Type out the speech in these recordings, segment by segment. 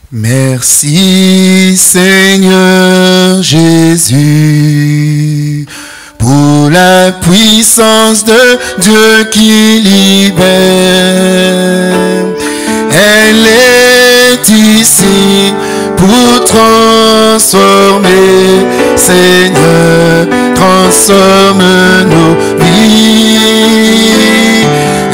Merci Seigneur Jésus pour la puissance de Dieu qui libère. Elle est ici pour transformer. Seigneur, transforme nos vies.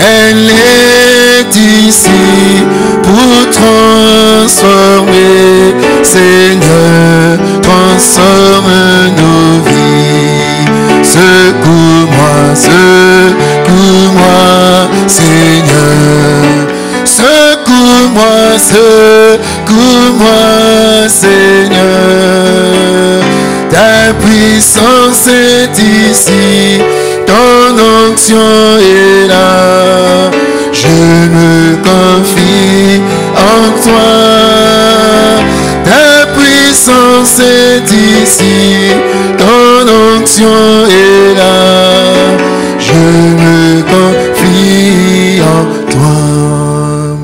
Elle est ici pour transformer. Seigneur, transforme nos vies. Secours-moi, secours-moi, Seigneur. Secours-moi, secours-moi, Seigneur. Ta puissance est ici, ton onction est là. Je me confie en toi. Ta puissance est ici, ton onction est là. Je me confie en toi.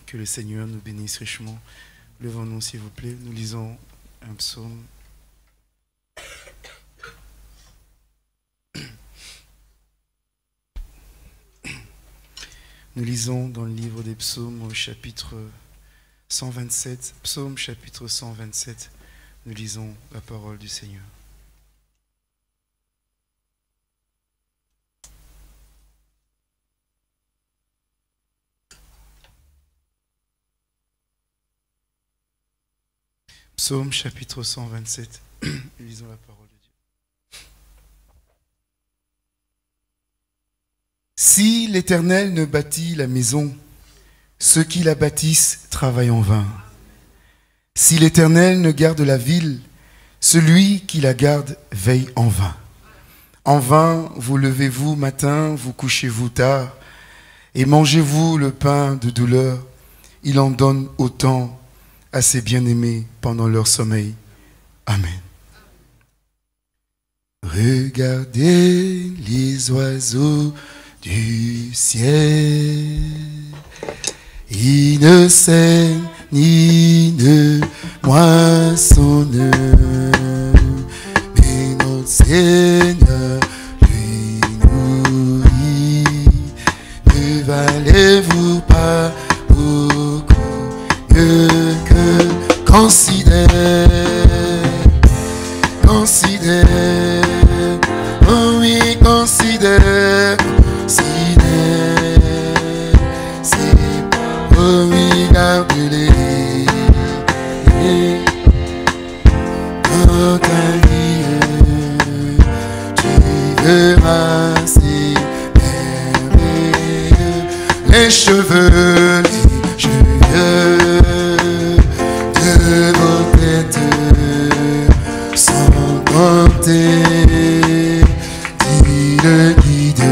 Que le Seigneur nous bénisse richement. Levons-nous s'il vous plaît. Nous lisons un psaume. Nous lisons dans le livre des psaumes au chapitre 127, psaume chapitre 127, nous lisons la parole du Seigneur. Psaume chapitre 127, nous lisons la parole de Dieu. Si l'Éternel ne bâtit la maison, ceux qui la bâtissent travaillent en vain. Si l'Éternel ne garde la ville, celui qui la garde veille en vain. En vain, vous levez-vous matin, vous couchez-vous tard, et mangez-vous le pain de douleur. Il en donne autant à ses bien-aimés pendant leur sommeil. Amen. Regardez les oiseaux du ciel, ils ne sèment ni ne moissonnent, mais notre Seigneur lui nourrit. Ne valez-vous pas beaucoup mieux que considère, oh oui, considère, c'est oh oui, garde-les dans ta vie, tu verras ces merveilleux, les cheveux de vos têtes sont comptés. Dit le guide,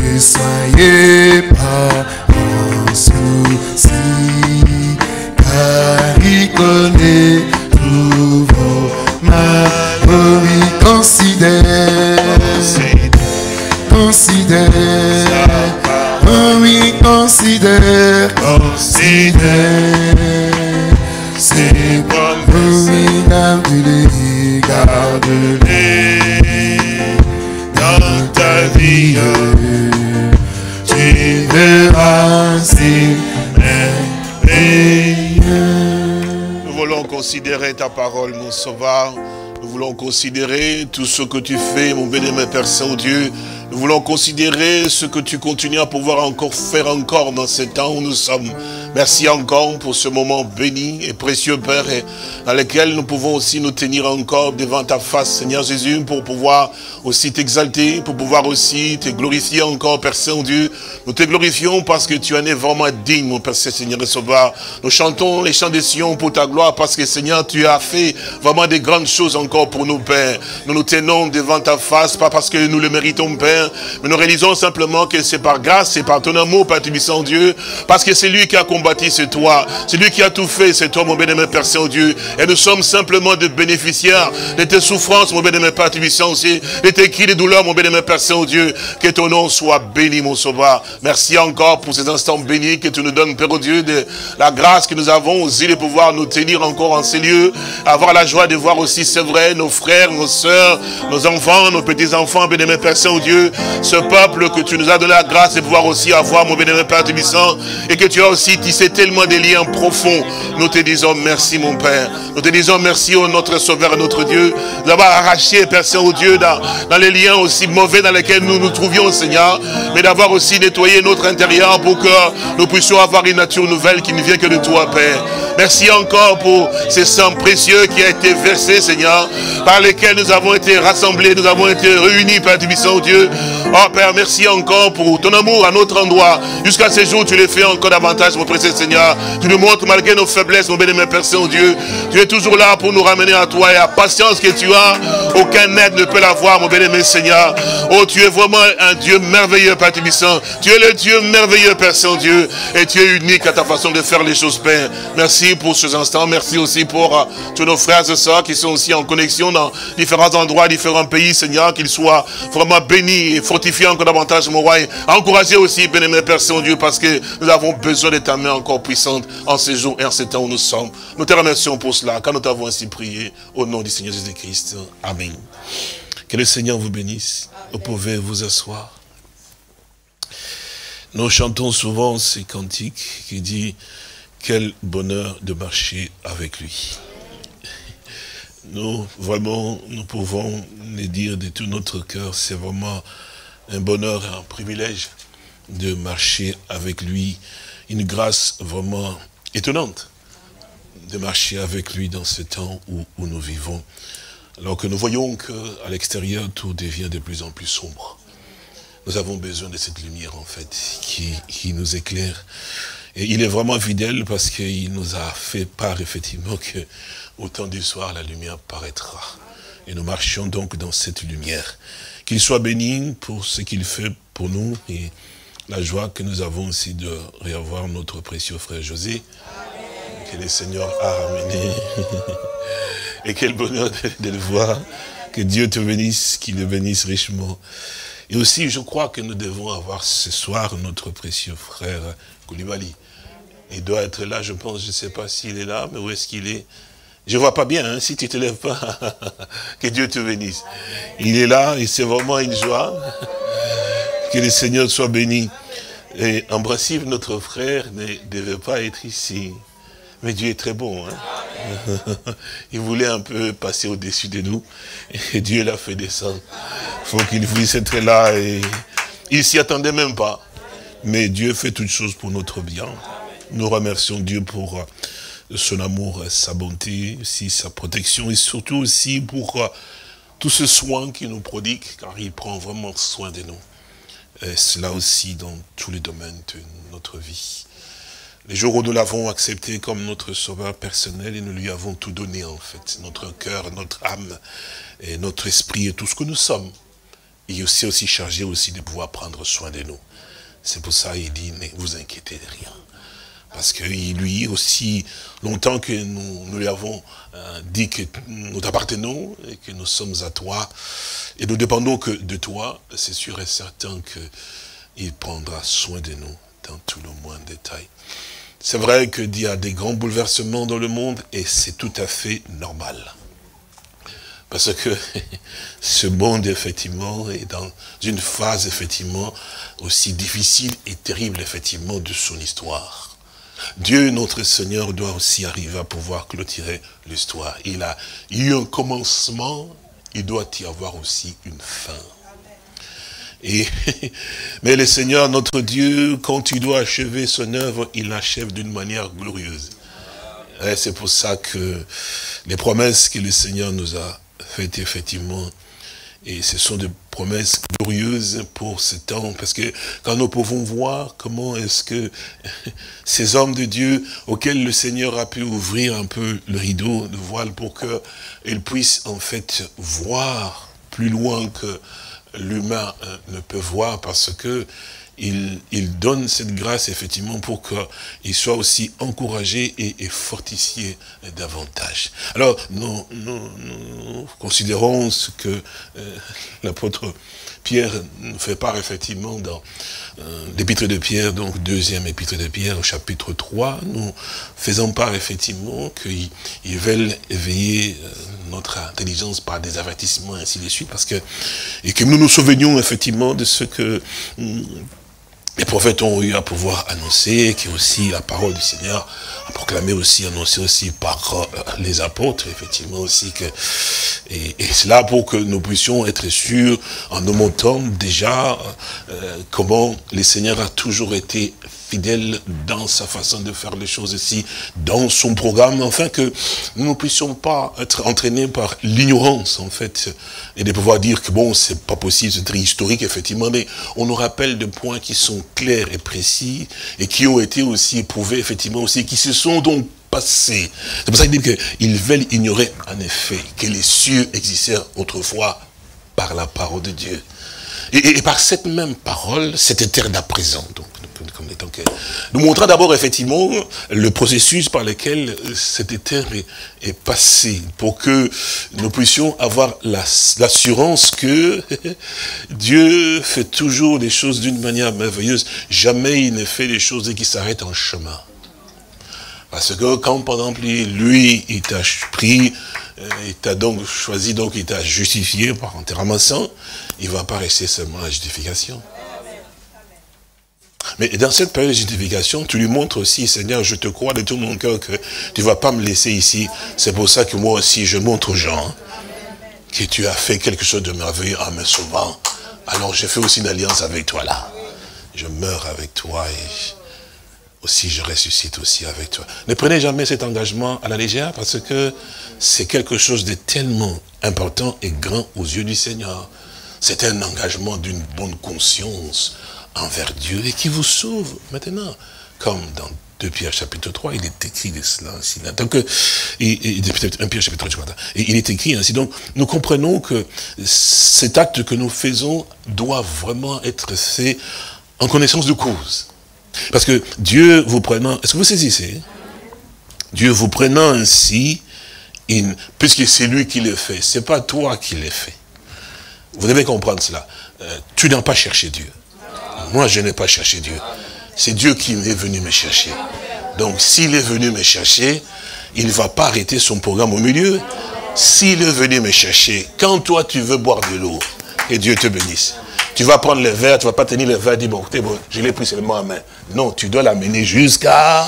ne soyez pas en souci, car il connaît tous vos mal. Oh oui, considère, oh oui, considère, c'est bon, oh oui, garde-les dans ta vie, tu verras ces merveilleux. Nous voulons considérer ta parole, mon Sauveur. Nous voulons considérer tout ce que tu fais, mon bénémoine Père Saint-Dieu. Nous voulons considérer ce que tu continues à pouvoir encore faire encore dans ce temps où nous sommes. Merci encore pour ce moment béni et précieux, Père, et dans lequel nous pouvons aussi nous tenir encore devant ta face, Seigneur Jésus, pour pouvoir aussi t'exalter, pour pouvoir aussi te glorifier encore, Père Saint-Dieu. Nous te glorifions parce que tu en es vraiment digne, mon Père Seigneur et Sauveur. Nous chantons les chants des Sion pour ta gloire parce que, Seigneur, tu as fait vraiment des grandes choses encore pour nous, Père. Nous nous tenons devant ta face, pas parce que nous le méritons, Père, mais nous réalisons simplement que c'est par grâce, c'est par ton amour, Père Tubissant Dieu, parce que c'est lui qui a accompli bâti, c'est toi. Celui qui a tout fait, c'est toi, mon bien-aimé Père Saint-Dieu. Et nous sommes simplement des bénéficiaires de tes souffrances, mon bien-aimé Père Tubissant aussi, de tes cris de douleur, mon bien-aimé Père Saint-Dieu. Que ton nom soit béni, mon sauveur. Merci encore pour ces instants bénis que tu nous donnes, Père Dieu, de la grâce que nous avons aussi de pouvoir nous tenir encore en ces lieux, avoir la joie de voir aussi, c'est vrai, nos frères, nos sœurs, nos enfants, nos petits-enfants, bien-aimé Père Saint-Dieu, ce peuple que tu nous as donné la grâce de pouvoir aussi avoir, mon bien-aimé Père Tubissant, et que tu as aussi tissé tellement des liens profonds. Nous te disons merci, mon Père. Nous te disons merci, ô notre Sauveur et notre Dieu, d'avoir arraché, Père Saint-Dieu, dans les liens aussi mauvais dans lesquels nous nous trouvions, Seigneur, mais d'avoir aussi nettoyé notre intérieur pour que nous puissions avoir une nature nouvelle qui ne vient que de toi, Père. Merci encore pour ces sang précieux qui a été versé, Seigneur, par lesquels nous avons été rassemblés, nous avons été réunis, Père Tubissant, Dieu. Oh Père, merci encore pour ton amour à notre endroit. Jusqu'à ce jour, tu le fais encore davantage, mon précieux Seigneur. Tu nous montres malgré nos faiblesses, mon bien-aimé Père Saint-Dieu. Tu es toujours là pour nous ramener à toi et à la patience que tu as. Aucun aide ne peut l'avoir, mon bien-aimé Seigneur. Oh, tu es vraiment un Dieu merveilleux, Père Tubissant. Tu es le Dieu merveilleux, Père Saint-Dieu. Et tu es unique à ta façon de faire les choses, Père. Merci pour ces instants. Merci aussi pour tous nos frères et sœurs qui sont aussi en connexion dans différents endroits, différents pays, Seigneur. Qu'ils soient vraiment bénis et fortifiés encore davantage, mon roi. Encouragez aussi, bien-aimé Père Saint-Dieu, parce que nous avons besoin de ta main encore puissante en ces jours et en ces temps où nous sommes. Nous te remercions pour cela, car nous t'avons ainsi prié au nom du Seigneur Jésus-Christ. Amen. Que le Seigneur vous bénisse. Vous pouvez vous asseoir. Nous chantons souvent ces cantiques qui disent quel bonheur de marcher avec lui. Nous, vraiment, nous pouvons le dire de tout notre cœur, c'est vraiment un bonheur, un privilège de marcher avec lui, une grâce vraiment étonnante de marcher avec lui dans ce temps où nous vivons. Alors que nous voyons qu'à l'extérieur, tout devient de plus en plus sombre. Nous avons besoin de cette lumière, en fait, qui nous éclaire. Et il est vraiment fidèle parce qu'il nous a fait part, effectivement, que au temps du soir, la lumière paraîtra. Et nous marchions donc dans cette lumière. Qu'il soit béni pour ce qu'il fait pour nous et la joie que nous avons aussi de revoir notre précieux frère José, que le Seigneur a ramené. Et quel bonheur de le voir. Que Dieu te bénisse, qu'il le bénisse richement. Et aussi, je crois que nous devons avoir ce soir notre précieux frère Koulibaly. Il doit être là, je pense, je ne sais pas s'il est là, mais où est-ce qu'il est? Je ne vois pas bien, hein, si tu ne te lèves pas. Que Dieu te bénisse. Il est là et c'est vraiment une joie. Que le Seigneur soit béni. Et en principe, notre frère ne devait pas être ici. Mais Dieu est très bon. Hein? Il voulait un peu passer au-dessus de nous. Et Dieu l'a fait descendre. Il faut qu'il puisse être là. Et il ne s'y attendait même pas. Mais Dieu fait toutes choses pour notre bien. Nous remercions Dieu pour son amour, sa bonté, aussi sa protection. Et surtout aussi pour tout ce soin qu'il nous prodigue. Car il prend vraiment soin de nous. Et cela aussi dans tous les domaines de notre vie. Les jours où nous l'avons accepté comme notre sauveur personnel et nous lui avons tout donné en fait, notre cœur, notre âme, et notre esprit et tout ce que nous sommes. Il est aussi chargé aussi de pouvoir prendre soin de nous. C'est pour ça qu'il dit, ne vous inquiétez de rien. Parce que lui aussi, longtemps que nous lui avons dit que nous t'appartenons et que nous sommes à toi, et nous dépendons que de toi, c'est sûr et certain qu'il prendra soin de nous dans tout le moindre détail. C'est vrai qu'il y a des grands bouleversements dans le monde et c'est tout à fait normal. Parce que ce monde, effectivement, est dans une phase, effectivement, aussi difficile et terrible, effectivement, de son histoire. Dieu, notre Seigneur, doit aussi arriver à pouvoir clôturer l'histoire. Il a eu un commencement, il doit y avoir aussi une fin. Mais le Seigneur, notre Dieu, quand il doit achever son œuvre, il l'achève d'une manière glorieuse. C'est pour ça que les promesses que le Seigneur nous a faites, effectivement, et ce sont des promesses glorieuses pour ce temps, parce que quand nous pouvons voir comment est-ce que ces hommes de Dieu, auxquels le Seigneur a pu ouvrir un peu le rideau, le voile, pour qu'ils puissent en fait voir plus loin que l'humain ne peut voir, parce que il donne cette grâce, effectivement, pour qu'il soit aussi encouragé et fortifié davantage. Alors, nous considérons ce que l'apôtre Pierre nous fait part, effectivement, dans l'épître de Pierre, donc deuxième épître de Pierre, au chapitre 3, nous faisons part, effectivement, qu'ils veulent éveiller notre intelligence par des avertissements, ainsi de suite, et que nous nous souvenions, effectivement, de ce que les prophètes ont eu à pouvoir annoncer, qui est aussi la parole du Seigneur, à proclamer aussi, annoncer aussi par les apôtres, effectivement aussi que, et cela pour que nous puissions être sûrs, en nous montrant déjà comment le Seigneur a toujours été fidèle dans sa façon de faire les choses ici, dans son programme, afin que nous ne puissions pas être entraînés par l'ignorance, en fait, et de pouvoir dire que bon, c'est pas possible, c'est très historique, effectivement, mais on nous rappelle des points qui sont clairs et précis, et qui ont été aussi éprouvés, effectivement, aussi, qui se sont donc passés. C'est pour ça qu'il dit qu'ils veulent ignorer, en effet, que les cieux existaient autrefois par la parole de Dieu. Et par cette même parole, cette terre d'à présent, donc, nous montrons d'abord effectivement le processus par lequel cette terre est passée, pour que nous puissions avoir l'assurance que Dieu fait toujours les choses d'une manière merveilleuse. Jamais il ne fait les choses qui s'arrêtent en chemin. Parce que quand, par exemple, lui, il t'a pris, il t'a donc choisi, donc il t'a justifié par enterrement saint, il ne va pas rester seulement à la justification. Mais dans cette période de justification, tu lui montres aussi, Seigneur, je te crois de tout mon cœur que tu ne vas pas me laisser ici. C'est pour ça que moi aussi, je montre aux gens que tu as fait quelque chose de merveilleux en me sauvant. Alors, je fais aussi une alliance avec toi là. Je meurs avec toi et aussi je ressuscite aussi avec toi. Ne prenez jamais cet engagement à la légère parce que c'est quelque chose de tellement important et grand aux yeux du Seigneur. C'est un engagement d'une bonne conscience envers Dieu et qui vous sauve maintenant. Comme dans 2 Pierre chapitre 3, il est écrit de cela ainsi. Donc, 1 Pierre chapitre 3, et il est écrit ainsi. Donc, nous comprenons que cet acte que nous faisons doit vraiment être fait en connaissance de cause. Parce que Dieu vous prenant, est-ce que vous saisissez? Dieu vous prenant ainsi, puisque c'est lui qui le fait, c'est pas toi qui le fait. Vous devez comprendre cela. Tu n'as pas cherché Dieu. Moi, je n'ai pas cherché Dieu. C'est Dieu qui est venu me chercher. Donc, s'il est venu me chercher, il ne va pas arrêter son programme au milieu. S'il est venu me chercher, quand toi, tu veux boire de l'eau, et Dieu te bénisse, tu vas prendre le verre, tu ne vas pas tenir le verre et dire, bon, écoutez, bon, je l'ai pris seulement en main. Non, tu dois l'amener jusqu'à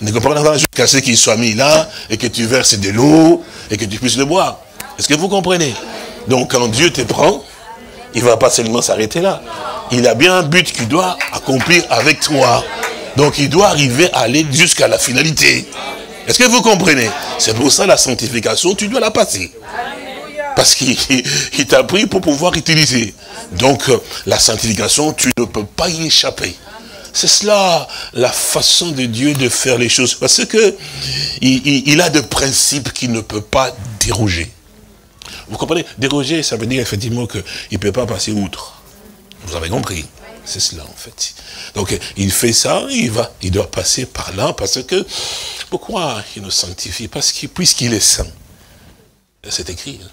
ce qu'il soit mis là, et que tu verses de l'eau, et que tu puisses le boire. Est-ce que vous comprenez? Donc, quand Dieu te prend, il ne va pas seulement s'arrêter là. Il a bien un but qu'il doit accomplir avec toi. Donc, il doit arriver à aller jusqu'à la finalité. Est-ce que vous comprenez? C'est pour ça la sanctification, tu dois la passer. Parce qu'il t'a pris pour pouvoir utiliser. Donc, la sanctification, tu ne peux pas y échapper. C'est cela, la façon de Dieu de faire les choses. Parce que il a des principes qu'il ne peut pas déroger. Vous comprenez? Déroger, ça veut dire effectivement qu'il ne peut pas passer outre. Vous avez compris? C'est cela, en fait. Donc, il fait ça, il doit passer par là, parce que, pourquoi il nous sanctifie? Parce que, puisqu'il est saint. C'est écrit. Hein?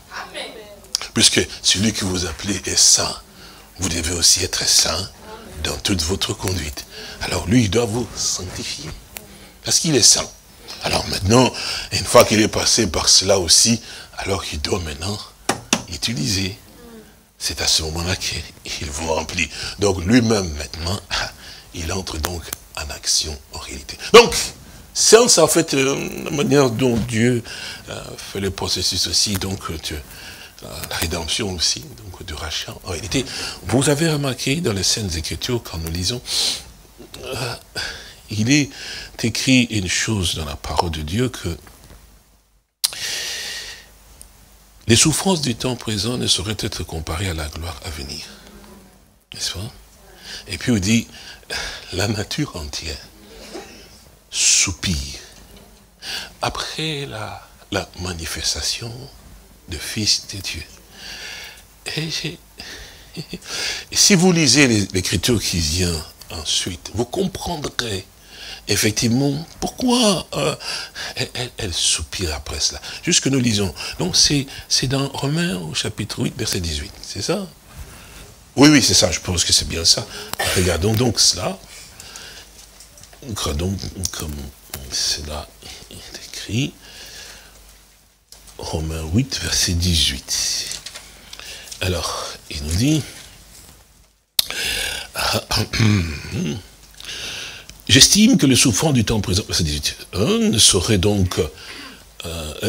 Puisque celui que vous appelez est saint, vous devez aussi être saint dans toute votre conduite. Alors, lui, il doit vous sanctifier. Parce qu'il est saint. Alors maintenant, une fois qu'il est passé par cela aussi, alors il doit maintenant utiliser. C'est à ce moment-là qu'il vous remplit. Donc lui-même maintenant, il entre donc en action en réalité. Donc, c'est en fait la manière dont Dieu fait le processus aussi, donc la rédemption aussi, donc de rachat. En réalité, vous avez remarqué dans les Saintes Écritures, quand nous lisons, il est écrit une chose dans la parole de Dieu que les souffrances du temps présent ne sauraient être comparées à la gloire à venir. N'est-ce pas? Et puis on dit, la nature entière soupire après la manifestation du Fils de Dieu. Et Et si vous lisez l'écriture qui vient ensuite, vous comprendrez effectivement pourquoi elle soupire après cela. Juste que nous lisons. Donc c'est dans Romains au chapitre 8, verset 18. C'est ça? Oui, oui, c'est ça. Je pense que c'est bien ça. Regardons donc cela. Regardons comme cela est écrit. Romains 8, verset 18. Alors, il nous dit... J'estime que le souffrant du temps présent, verset 18, ne saurait donc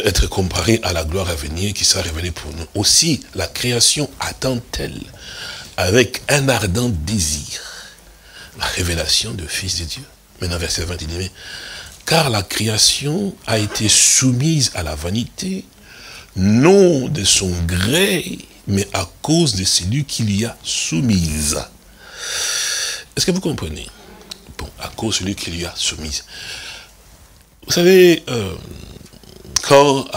être comparé à la gloire à venir qui sera révélée pour nous. Aussi, la création attend-elle avec un ardent désir la révélation du Fils de Dieu. Maintenant, verset 20, il dit, car la création a été soumise à la vanité, non de son gré, mais à cause de celui qui l'y a soumise. Est-ce que vous comprenez? Bon, à cause de celui qui lui a soumise. Vous savez, quand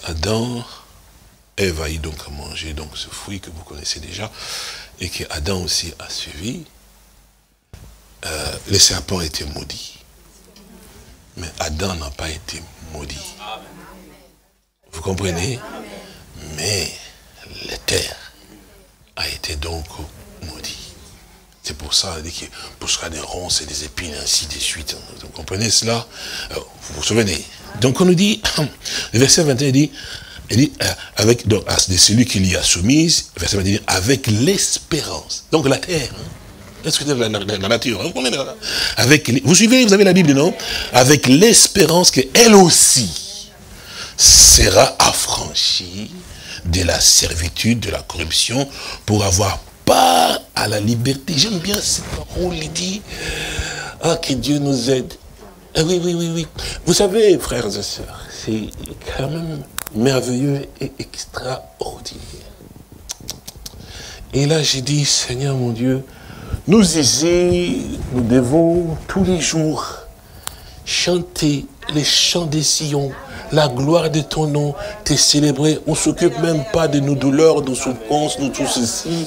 Adam, Ève a eu donc à manger donc, ce fruit que vous connaissez déjà, et que Adam aussi a suivi, le serpent était maudit. Mais Adam n'a pas été maudit. Vous comprenez? Mais la terre a été donc maudite. C'est pour ça qu'il dit qu'il poussera des ronces et des épines, ainsi de suite. Vous comprenez cela? Alors, vous vous souvenez? Donc on nous dit, le verset 21 il dit avec donc, de celui qui l'y a soumise, verset 21 avec l'espérance. Donc la terre, est-ce que c'est la nature? Hein? Vous suivez, vous avez la Bible, non? Avec l'espérance qu'elle aussi sera affranchie de la servitude, de la corruption, pour avoir part à la liberté. J'aime bien cette parole, il dit, ah, que Dieu nous aide. Ah, oui, oui, oui, oui. Vous savez, frères et sœurs, c'est quand même merveilleux et extraordinaire. Et là, j'ai dit, Seigneur mon Dieu, nous ici, nous devons tous les jours chanter les chants des Sion, la gloire de ton nom, te célébrer. On ne s'occupe même pas de nos douleurs, de nos souffrances, nous tout ceci.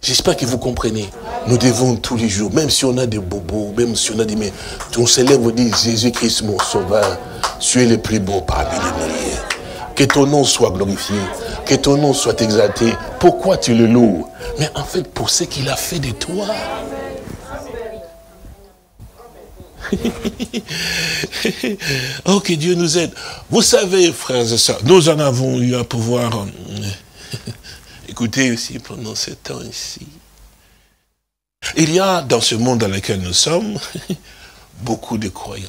J'espère que vous comprenez. Nous devons tous les jours, même si on a des bobos, même si on a des... Mais on s'élève, on dit, Jésus-Christ, mon sauveur, tu es le plus beau parmi les milliers. Que ton nom soit glorifié, que ton nom soit exalté. Pourquoi tu le loues? Mais en fait, pour ce qu'il a fait de toi. Oh, que Dieu nous aide. Vous savez, frères et sœurs, nous en avons eu à pouvoir écouter aussi pendant ce temps ici. Il y a dans ce monde dans lequel nous sommes beaucoup de croyants.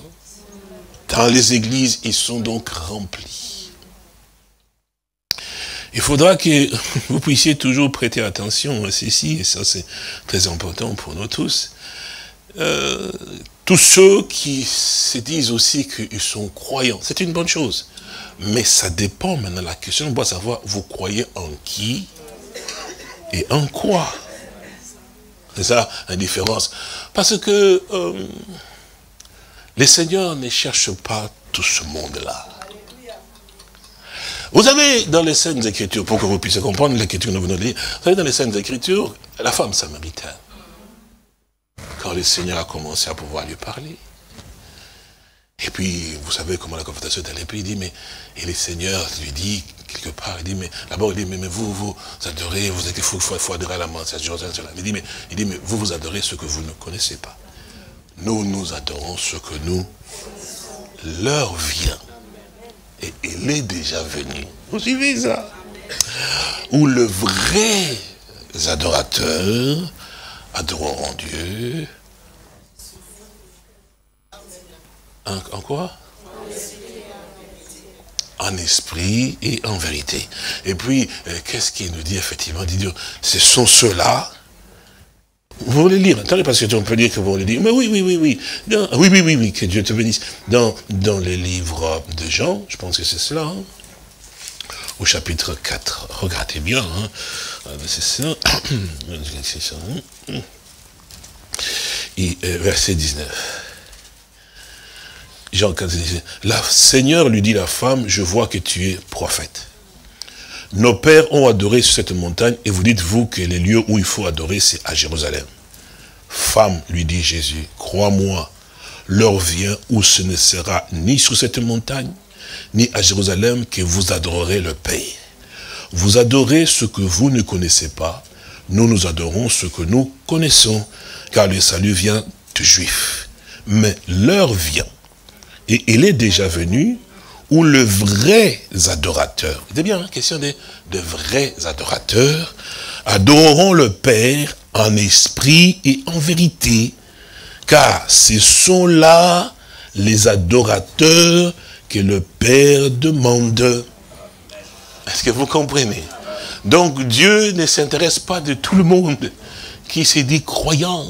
Dans les églises, ils sont donc remplis. Il faudra que vous puissiez toujours prêter attention à ceci, et ça c'est très important pour nous tous. Tous ceux qui se disent aussi qu'ils sont croyants, c'est une bonne chose. Mais ça dépend maintenant, la question, on doit savoir, vous croyez en qui et en quoi? C'est ça la différence. Parce que les seigneurs ne cherchent pas tout ce monde-là. Vous savez, dans les Saintes Écritures, pour que vous puissiez comprendre l'écriture que nous venons de lire, vous savez, dans les Saintes Écritures, la femme samaritaine, quand le Seigneur a commencé à pouvoir lui parler, et puis, vous savez comment la confrontation est allée, puis il dit, mais, et le Seigneur lui dit, quelque part, il dit, mais, d'abord, il dit, mais vous adorez, vous êtes, il faut adorer à la main, c'est cela. Il dit, mais vous adorez ce que vous ne connaissez pas. Nous adorons ce que nous, l'heure vient. Et il est déjà venu. Vous suivez ça? Où le vrai adorateur adoreront Dieu. En quoi? En esprit et en vérité. Et puis, qu'est-ce qu'il nous dit effectivement? Il dit, ce sont ceux-là. Vous voulez lire? Attendez, parce que on peut dire que vous voulez dire. Mais oui. Oui, que Dieu te bénisse. Dans le livre de Jean, je pense que c'est cela, hein, au chapitre 4. Regardez bien, hein, c'est ça. Et verset 19. Jean 4, le Seigneur lui dit la femme, je vois que tu es prophète. nos pères ont adoré sur cette montagne, et vous dites, vous, que les lieux où il faut adorer, c'est à Jérusalem. Femme, lui dit Jésus, crois-moi, l'heure vient où ce ne sera ni sur cette montagne, ni à Jérusalem que vous adorerez le Père. Vous adorez ce que vous ne connaissez pas, nous adorons ce que nous connaissons, car le salut vient des Juifs. Mais l'heure vient, et il est déjà venu, où les vrais adorateurs, c'est bien, hein, question de vrais adorateurs, adoreront le Père en esprit et en vérité, car ce sont là les adorateurs que le Père demande. Est-ce que vous comprenez? Donc Dieu ne s'intéresse pas de tout le monde qui s'est dit croyant,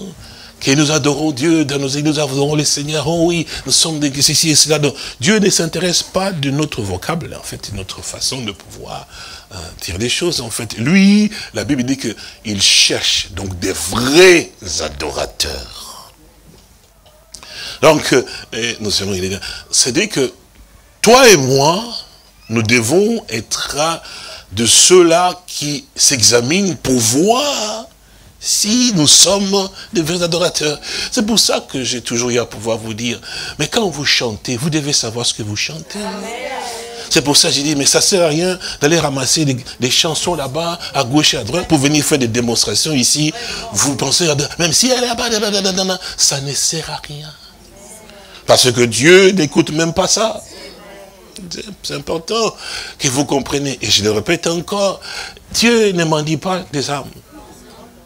que nous adorons Dieu, dans nos églises, nous adorons le Seigneur, oh oui, nous sommes des ceci et cela. Donc, Dieu ne s'intéresse pas de notre vocable, en fait, de notre façon de pouvoir dire des choses, en fait. Lui, la Bible dit qu'il cherche donc des vrais adorateurs. Donc, c'est-à-dire que toi et moi, nous devons être de ceux-là qui s'examinent pour voir si nous sommes des vrais adorateurs. C'est pour ça que j'ai toujours eu à pouvoir vous dire, mais quand vous chantez, vous devez savoir ce que vous chantez. C'est pour ça que j'ai dit, mais ça ne sert à rien d'aller ramasser des chansons là-bas, à gauche et à droite, pour venir faire des démonstrations ici. Vous pensez, même si elle est là-bas, ça ne sert à rien. Parce que Dieu n'écoute même pas ça. C'est important que vous compreniez. Et je le répète encore, Dieu ne m'en dit pas des âmes.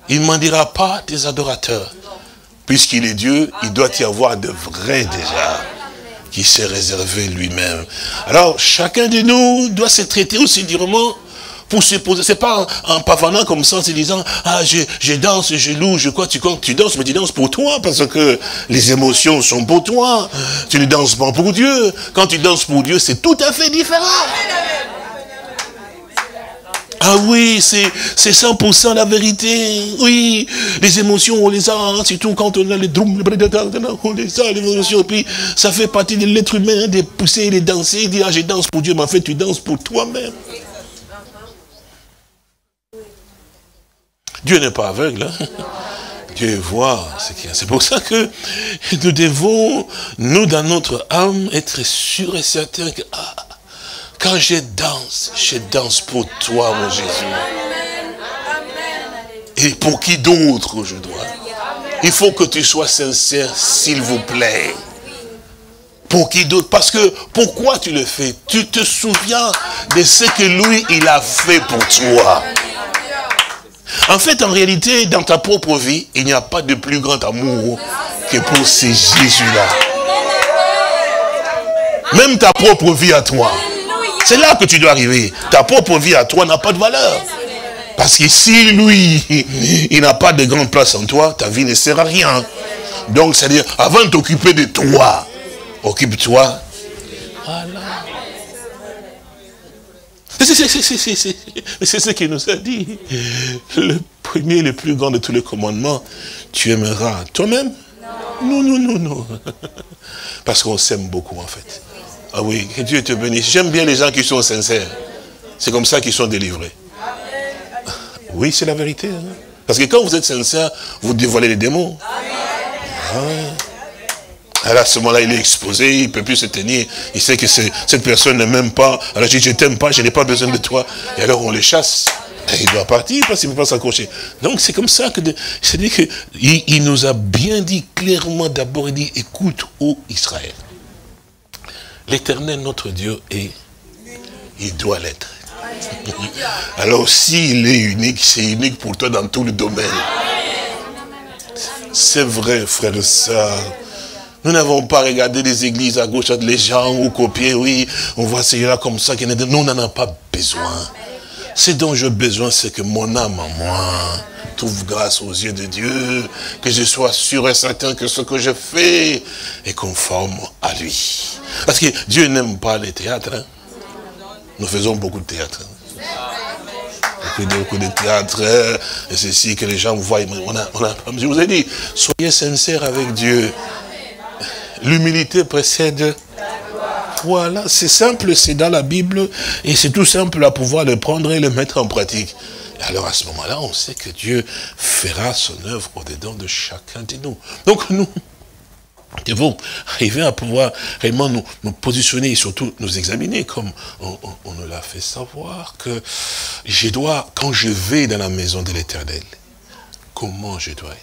Il ne m'en dira pas des adorateurs. Puisqu'il est Dieu, il doit y avoir de vrais déjà, qui s'est réservé lui-même. Alors, chacun de nous doit se traiter aussi durement pour se poser. C'est pas en pavanant comme ça, en se disant, ah, je danse, je loue, tu danses, mais tu danses pour toi, parce que les émotions sont pour toi. Tu ne danses pas pour Dieu. Quand tu danses pour Dieu, c'est tout à fait différent. Ah oui, c'est 100% la vérité. Oui, les émotions, on les a, surtout quand on a les drums, on les a, les émotions. Et puis, ça fait partie de l'être humain, de pousser, de danser, de dire, ah, je danse pour Dieu, mais en fait, tu danses pour toi-même. Dieu n'est pas aveugle, hein? Dieu voit ce qu'il y a. C'est pour ça que nous devons, nous, dans notre âme, être sûrs et certains que, ah, quand je danse pour toi, mon Jésus. Et pour qui d'autre je dois? Il faut que tu sois sincère, s'il vous plaît. Pour qui d'autre? Parce que, pourquoi tu le fais? Tu te souviens de ce que lui, il a fait pour toi. En fait, en réalité, dans ta propre vie, il n'y a pas de plus grand amour que pour ce Jésus-là. Même ta propre vie à toi. C'est là que tu dois arriver. Ta propre vie à toi n'a pas de valeur. Parce que si lui, il n'a pas de grande place en toi, ta vie ne sert à rien. Donc, c'est-à-dire, avant de t'occuper de toi, occupe-toi. Voilà. C'est ce qu'il nous a dit. Le premier et le plus grand de tous les commandements, tu aimeras toi-même? Non. Parce qu'on s'aime beaucoup, en fait. Ah oui, que Dieu te bénisse. J'aime bien les gens qui sont sincères. C'est comme ça qu'ils sont délivrés. Oui, c'est la vérité. Hein? Parce que quand vous êtes sincère, vous dévoilez les démons. Ah. Alors à ce moment-là, il est exposé, il ne peut plus se tenir. Il sait que cette personne ne m'aime pas. Alors je dis, je ne t'aime pas, je n'ai pas besoin de toi. Et alors on le chasse. Et il doit partir parce qu'il ne peut pas s'accrocher. Donc c'est comme ça que, c'est-à-dire qu'il nous a bien dit clairement d'abord, il dit, écoute, ô Israël. L'Éternel, notre Dieu, il doit l'être. Alors s'il est unique, c'est unique pour toi dans tout le domaine. C'est vrai, frères et sœurs. Nous n'avons pas regardé les églises à gauche, les gens, ou copier, oui, on voit celui-là comme ça. Nous, on n'en a pas besoin. Ce dont j'ai besoin, c'est que mon âme en moi trouve grâce aux yeux de Dieu, que je sois sûr et certain que ce que je fais est conforme à lui. Parce que Dieu n'aime pas les théâtres. Hein. Nous faisons beaucoup de théâtre. Beaucoup de théâtre, et ceci que les gens voient. Je vous ai dit, soyez sincères avec Dieu. L'humilité précède. Voilà, c'est simple, c'est dans la Bible, et c'est tout simple à pouvoir le prendre et le mettre en pratique. Et alors à ce moment-là, on sait que Dieu fera son œuvre au-dedans de chacun de nous. Donc nous devons arriver à pouvoir réellement nous positionner et surtout nous examiner, comme on nous l'a fait savoir, que je dois, quand je vais dans la maison de l'Éternel, comment je dois être.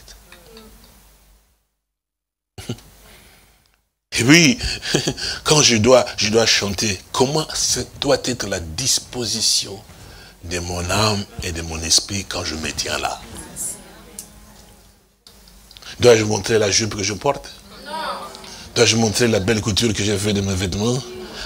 Et oui, quand je dois chanter, comment doit être la disposition de mon âme et de mon esprit quand je me tiens là? Dois-je montrer la jupe que je porte? Dois-je montrer la belle couture que j'ai fait de mes vêtements?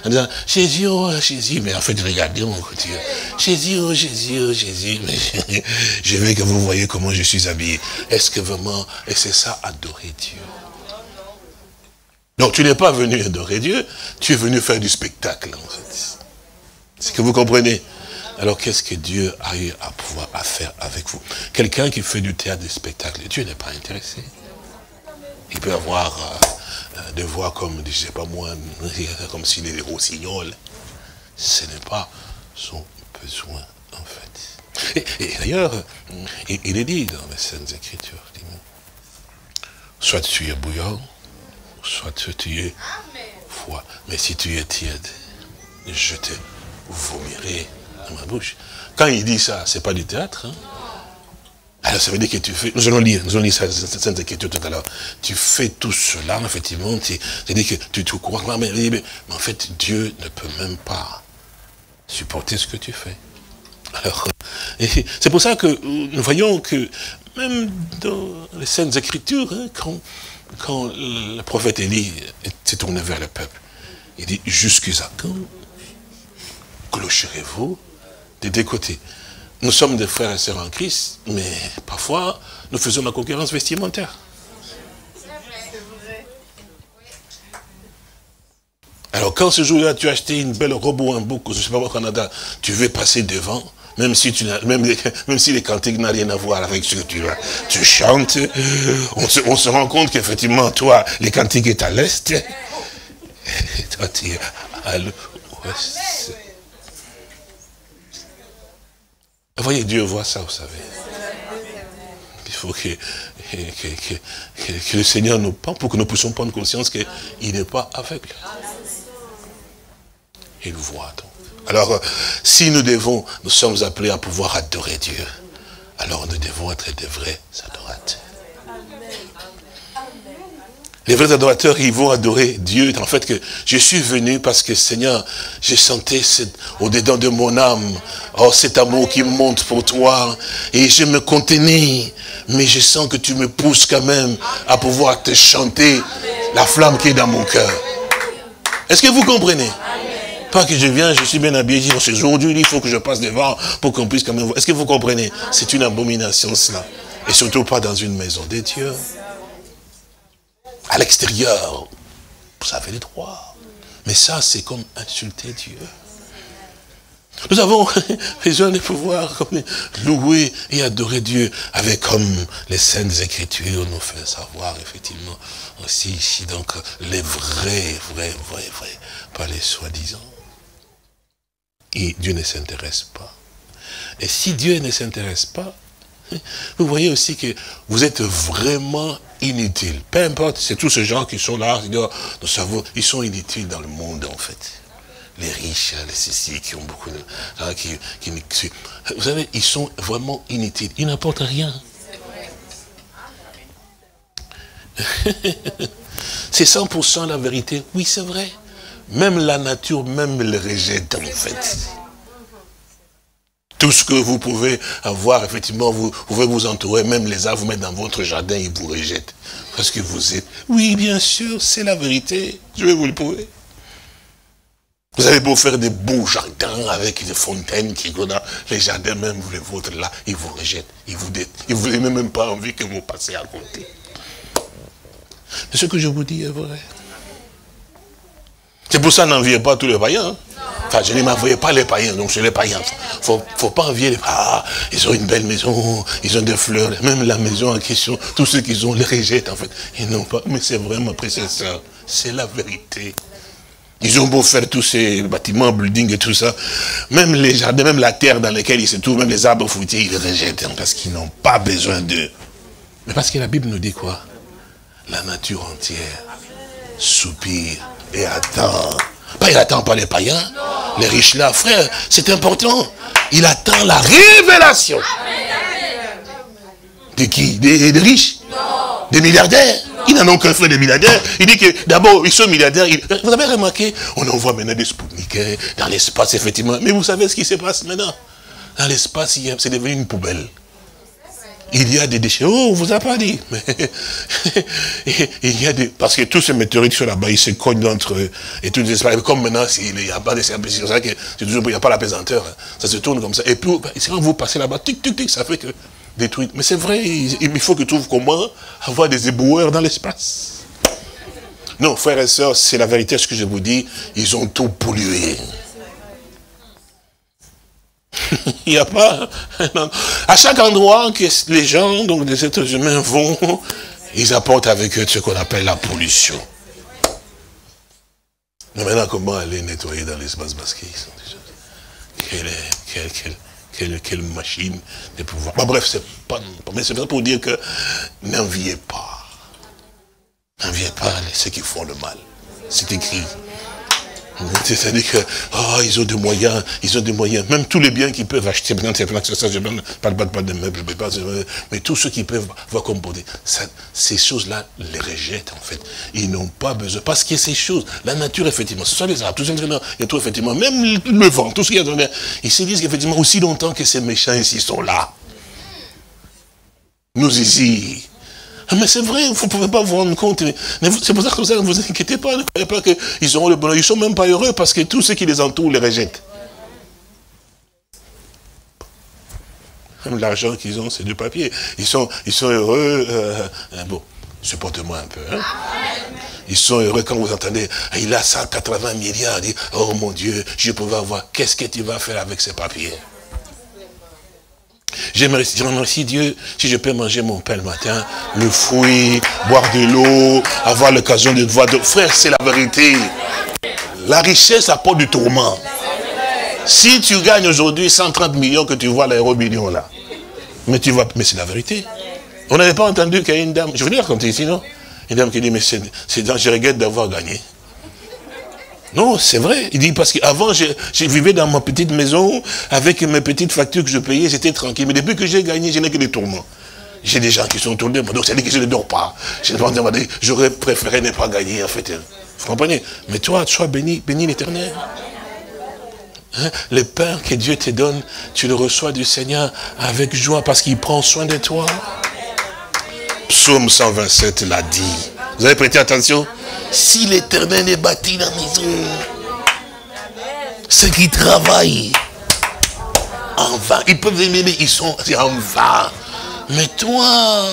En disant, Jésus, oh Jésus, mais en fait, regardez mon couture. Jésus, oh Jésus, oh Jésus, mais je veux que vous voyez comment je suis habillé. Est-ce que vraiment, et c'est ça, adorer Dieu? Donc tu n'es pas venu adorer Dieu, tu es venu faire du spectacle, en fait. C'est que vous comprenez? Alors qu'est-ce que Dieu a eu à pouvoir faire avec vous? Quelqu'un qui fait du théâtre, du spectacle, Dieu n'est pas intéressé. Il peut avoir des voix comme, je ne sais pas moi, comme s'il est des rossignols. Ce n'est pas son besoin, en fait. Et d'ailleurs, il est dit dans les Saintes Écritures, soit tu es bouillant, soit tu es froid. Mais si tu es tiède, je te vomirai dans ma bouche. Quand il dit ça, c'est pas du théâtre. Hein? Alors ça veut dire que tu fais, nous allons lire ça, cette écriture tout à l'heure. Tu fais tout cela, effectivement, c'est-à-dire que tu te crois, mais en fait, Dieu ne peut même pas supporter ce que tu fais. Alors, c'est pour ça que nous voyons que, même dans les Saintes Écritures, hein, quand le prophète Élie s'est tourné vers le peuple, il dit, jusqu'à quand clocherez-vous des deux côtés? Nous sommes des frères et sœurs en Christ, mais parfois, nous faisons la concurrence vestimentaire. Alors, quand ce jour-là, tu as acheté une belle robe ou un bouc, je ne sais pas au Canada, tu veux passer devant, même si les cantiques n'ont rien à voir avec ce que tu chantes, on se rend compte qu'effectivement, toi, les cantiques est à l'est, et toi, tu es à l'ouest. Vous voyez, Dieu voit ça, vous savez. Il faut que le Seigneur nous parle pour que nous puissions prendre conscience qu'il n'est pas aveugle. Il voit donc. Alors, si nous sommes appelés à pouvoir adorer Dieu, alors nous devons être des vrais adorateurs. Les vrais adorateurs, ils vont adorer Dieu. En fait, que je suis venu parce que, Seigneur, j'ai senti au-dedans de mon âme, cet amour qui monte pour toi. Et je me contenais, mais je sens que tu me pousses quand même à pouvoir te chanter la flamme qui est dans mon cœur. Est-ce que vous comprenez? Pas que je viens, je suis bien habillé, je dis, aujourd'hui, il faut que je passe devant pour qu'on puisse quand même voir. Est-ce que vous comprenez? C'est une abomination, cela. Et surtout pas dans une maison de Dieu. À l'extérieur, vous avez les droits. Mais ça, c'est comme insulter Dieu. Nous avons besoin de pouvoir louer et adorer Dieu avec comme les Saintes Écritures nous fait savoir, effectivement, aussi ici, donc, les vrais, pas les soi-disant. Et Dieu ne s'intéresse pas. Et si Dieu ne s'intéresse pas, vous voyez aussi que vous êtes vraiment inutiles. Peu importe, c'est tous ces gens qui sont là, nous savons, ils sont inutiles dans le monde, en fait. Les riches, les ceci, qui ont beaucoup de... vous savez, ils sont vraiment inutiles. Ils n'apportent rien. C'est 100% la vérité. Oui, c'est vrai. Même la nature, même le rejette, en fait. Tout ce que vous pouvez avoir, effectivement, vous pouvez vous entourer, même les arbres, vous mettre dans votre jardin, ils vous rejettent. Parce que vous êtes... Oui, bien sûr, c'est la vérité. Je vais vous le prouver. Vous avez beau faire des beaux jardins avec des fontaines qui sont dans les jardins, même les vôtres là, ils vous rejettent. Ils vous n'avez même pas envie que vous passiez à côté. Mais ce que je vous dis est vrai. C'est pour ça que n'enviez pas tous les païens. Hein? Enfin, je ne m'envoyais pas les païens, donc c'est les païens. Faut pas envier les païens. Ah, ils ont une belle maison, ils ont des fleurs, même la maison en question, tous ceux qu'ils ont les rejettent en fait. Ils n'ont pas, mais c'est vraiment précieux ça. C'est la vérité. Ils ont beau faire tous ces bâtiments, buildings et tout ça, même les jardins, même la terre dans laquelle ils se trouvent, même les arbres fruitiers, ils les rejettent, hein, parce qu'ils n'ont pas besoin d'eux. Mais parce que la Bible nous dit quoi? La nature entière soupire et attend. Pas il attend pas les païens, les riches là, frère, c'est important. Il attend la révélation. De qui? Des riches? Des milliardaires? Ils n'en ont qu'un fait des milliardaires. Il dit que d'abord, ils sont milliardaires. Vous avez remarqué, on envoie maintenant des Spoutnik dans l'espace, effectivement. Mais vous savez ce qui se passe maintenant? Dans l'espace, c'est devenu une poubelle. Il y a des déchets. Oh, on vous a pas dit. Mais il y a des... Parce que tous ces météorites sont là-bas, ils se cognent entre eux. Et tout l'espace. Comme maintenant, il n'y a pas de service. C'est pour ça que c'est toujours, il n'y a pas la pesanteur. Ça se tourne comme ça. Et puis, quand vous passez là-bas, tic, tic, tic, ça fait que détruit. Mais c'est vrai, il faut que tu trouves comment avoir des éboueurs dans l'espace. Non, frères et sœurs, c'est la vérité, ce que je vous dis. Ils ont tout pollué. Il n'y a pas... Non. À chaque endroit que les gens, donc des êtres humains vont, ils apportent avec eux ce qu'on appelle la pollution. Mais maintenant, comment aller nettoyer dans l'espace parce qu'ils sont déjà... Quelle machine de pouvoir... Bah, bref, c'est pas... Mais c'est pour dire que n'enviez pas. N'enviez pas ceux qui font le mal. C'est écrit. C'est-à-dire que, ils ont des moyens, même tous les biens qu'ils peuvent acheter, maintenant, je ne parle pas de meubles, mais tous ceux qui peuvent voir composer, ces choses-là les rejettent, en fait. Ils n'ont pas besoin, parce que ces choses, la nature, effectivement, ce sont les arbres, tout ça, il y a tout, effectivement, même le vent, tout ce qu'il y a dans l'air, ils se disent qu'effectivement, aussi longtemps que ces méchants ici sont là, nous ici, mais c'est vrai, vous ne pouvez pas vous rendre compte. C'est pour ça que ne vous inquiétez pas. Ne croyez pas qu'ils auront le bonheur. Ils ne sont même pas heureux parce que tous ceux qui les entourent les rejettent. Même l'argent qu'ils ont, c'est du papier. Ils sont heureux. Bon, supportez-moi un peu. Hein. Ils sont heureux quand vous entendez, il a 180 milliards. Dit, oh mon Dieu, je pouvais avoir. Qu'est-ce que tu vas faire avec ces papiers? Je remercie Dieu si je peux manger mon pain le matin, le fruit, boire de l'eau, avoir l'occasion de voir d'autres. Frère, c'est la vérité. La richesse apporte du tourment. Si tu gagnes aujourd'hui 130 millions que tu vois l'aéro-million là, mais c'est la vérité. On n'avait pas entendu qu'il y a une dame, je veux dire raconter ici, non? Une dame qui dit, mais je regrette d'avoir gagné. Non, c'est vrai. Il dit, parce qu'avant, je vivais dans ma petite maison, avec mes petites factures que je payais, j'étais tranquille. Mais depuis que j'ai gagné, je n'ai que des tourments. J'ai des gens qui sont tournés, donc ça dit que je ne dors pas. J'aurais préféré ne pas gagner, en fait. Vous comprenez? Mais toi, sois béni l'Éternel. Hein? Le pain que Dieu te donne, tu le reçois du Seigneur avec joie, parce qu'il prend soin de toi. Psaume 127 l'a dit. Vous avez prêté attention? Si l'Éternel est bâti la maison, ceux qui travaillent en vain, ils peuvent aimer, ils sont en vain. Mais toi,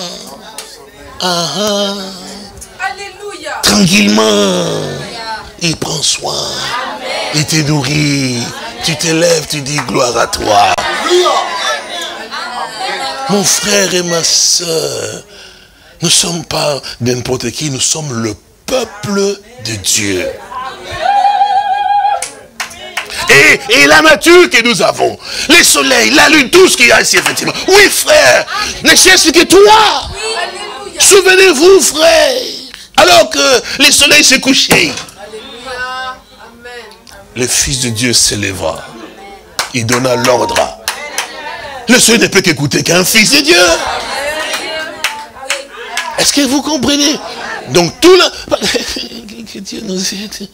tranquillement, il prend soin, il te nourrit, tu te lèves, tu dis gloire à toi. Mon frère et ma soeur, nous ne sommes pas n'importe qui, nous sommes le peuple de Dieu. Et la nature que nous avons, les soleils, la lune, tout ce qu'il y a ici, effectivement. Oui, frère, ne cherche que toi. Souvenez-vous, frère, alors que les soleils se couchaient, le Fils de Dieu s'éleva. Il donna l'ordre. Le Seigneur ne peut qu'écouter qu'un Fils de Dieu. Est-ce que vous comprenez? Donc tout là, que Dieu nous aide.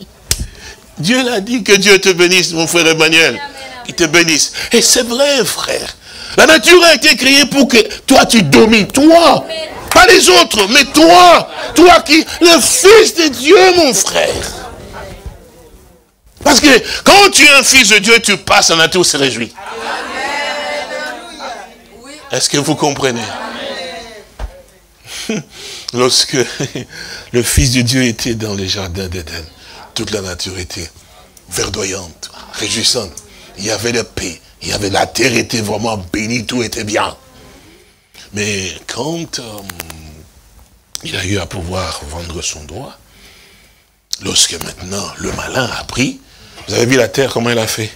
Dieu l'a dit, que Dieu te bénisse, mon frère Emmanuel. Qu'il te bénisse. Et c'est vrai, frère. La nature a été créée pour que toi tu domines, toi. Pas les autres, mais toi. Toi qui, le Fils de Dieu, mon frère. Parce que quand tu es un fils de Dieu, tu passes, la nature se réjouit. Est-ce que vous comprenez? Lorsque le Fils de Dieu était dans les jardins d'Éden, toute la nature était verdoyante, réjouissante. Il y avait la paix, la terre était vraiment bénie, tout était bien. Mais quand il a eu à pouvoir vendre son droit, lorsque maintenant le malin a pris, vous avez vu la terre, comment elle a fait?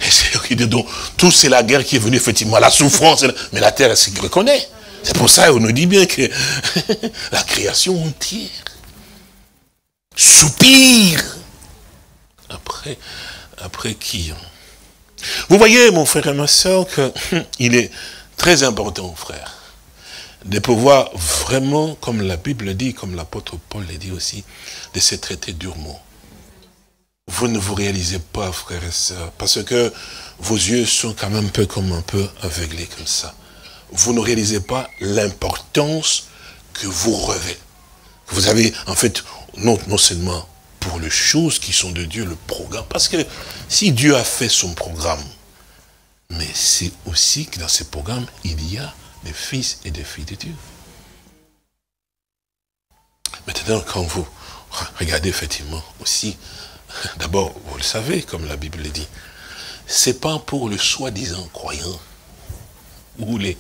Et c'est donc, tout c'est la guerre qui est venue, effectivement, la souffrance, mais la terre, elle se reconnaît. C'est pour ça qu'on nous dit bien que la création entière soupire. Après qui? Vous voyez, mon frère et ma soeur, qu'il est très important, frère, de pouvoir vraiment, comme la Bible dit, comme l'apôtre Paul l'a dit aussi, de se traiter durement. Vous ne vous réalisez pas, frères et sœurs, parce que vos yeux sont quand même un peu aveuglés comme ça. Vous ne réalisez pas l'importance que vous revêtez. Vous avez, en fait, non seulement pour les choses qui sont de Dieu, le programme, parce que si Dieu a fait son programme, mais c'est aussi que dans ce programme, il y a des fils et des filles de Dieu. Maintenant, quand vous regardez effectivement aussi, d'abord, vous le savez, comme la Bible le dit, c'est pas pour le soi-disant croyant, ou les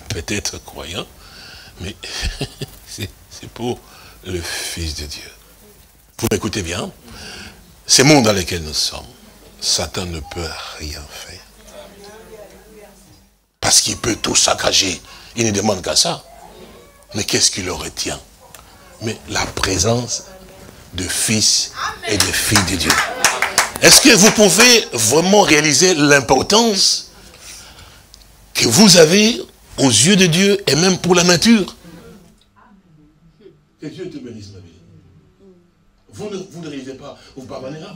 peut-être croyants, mais c'est pour le Fils de Dieu. Vous m'écoutez bien? Ces mondes dans lesquels nous sommes, Satan ne peut rien faire. Parce qu'il peut tout saccager. Il ne demande qu'à ça. Mais qu'est-ce qui le retient? Mais la présence de fils et de filles de Dieu. Est-ce que vous pouvez vraiment réaliser l'importance que vous avez aux yeux de Dieu et même pour la nature? Que Dieu te bénisse, ma vie. Vous ne réalisez pas, vous parvenez là,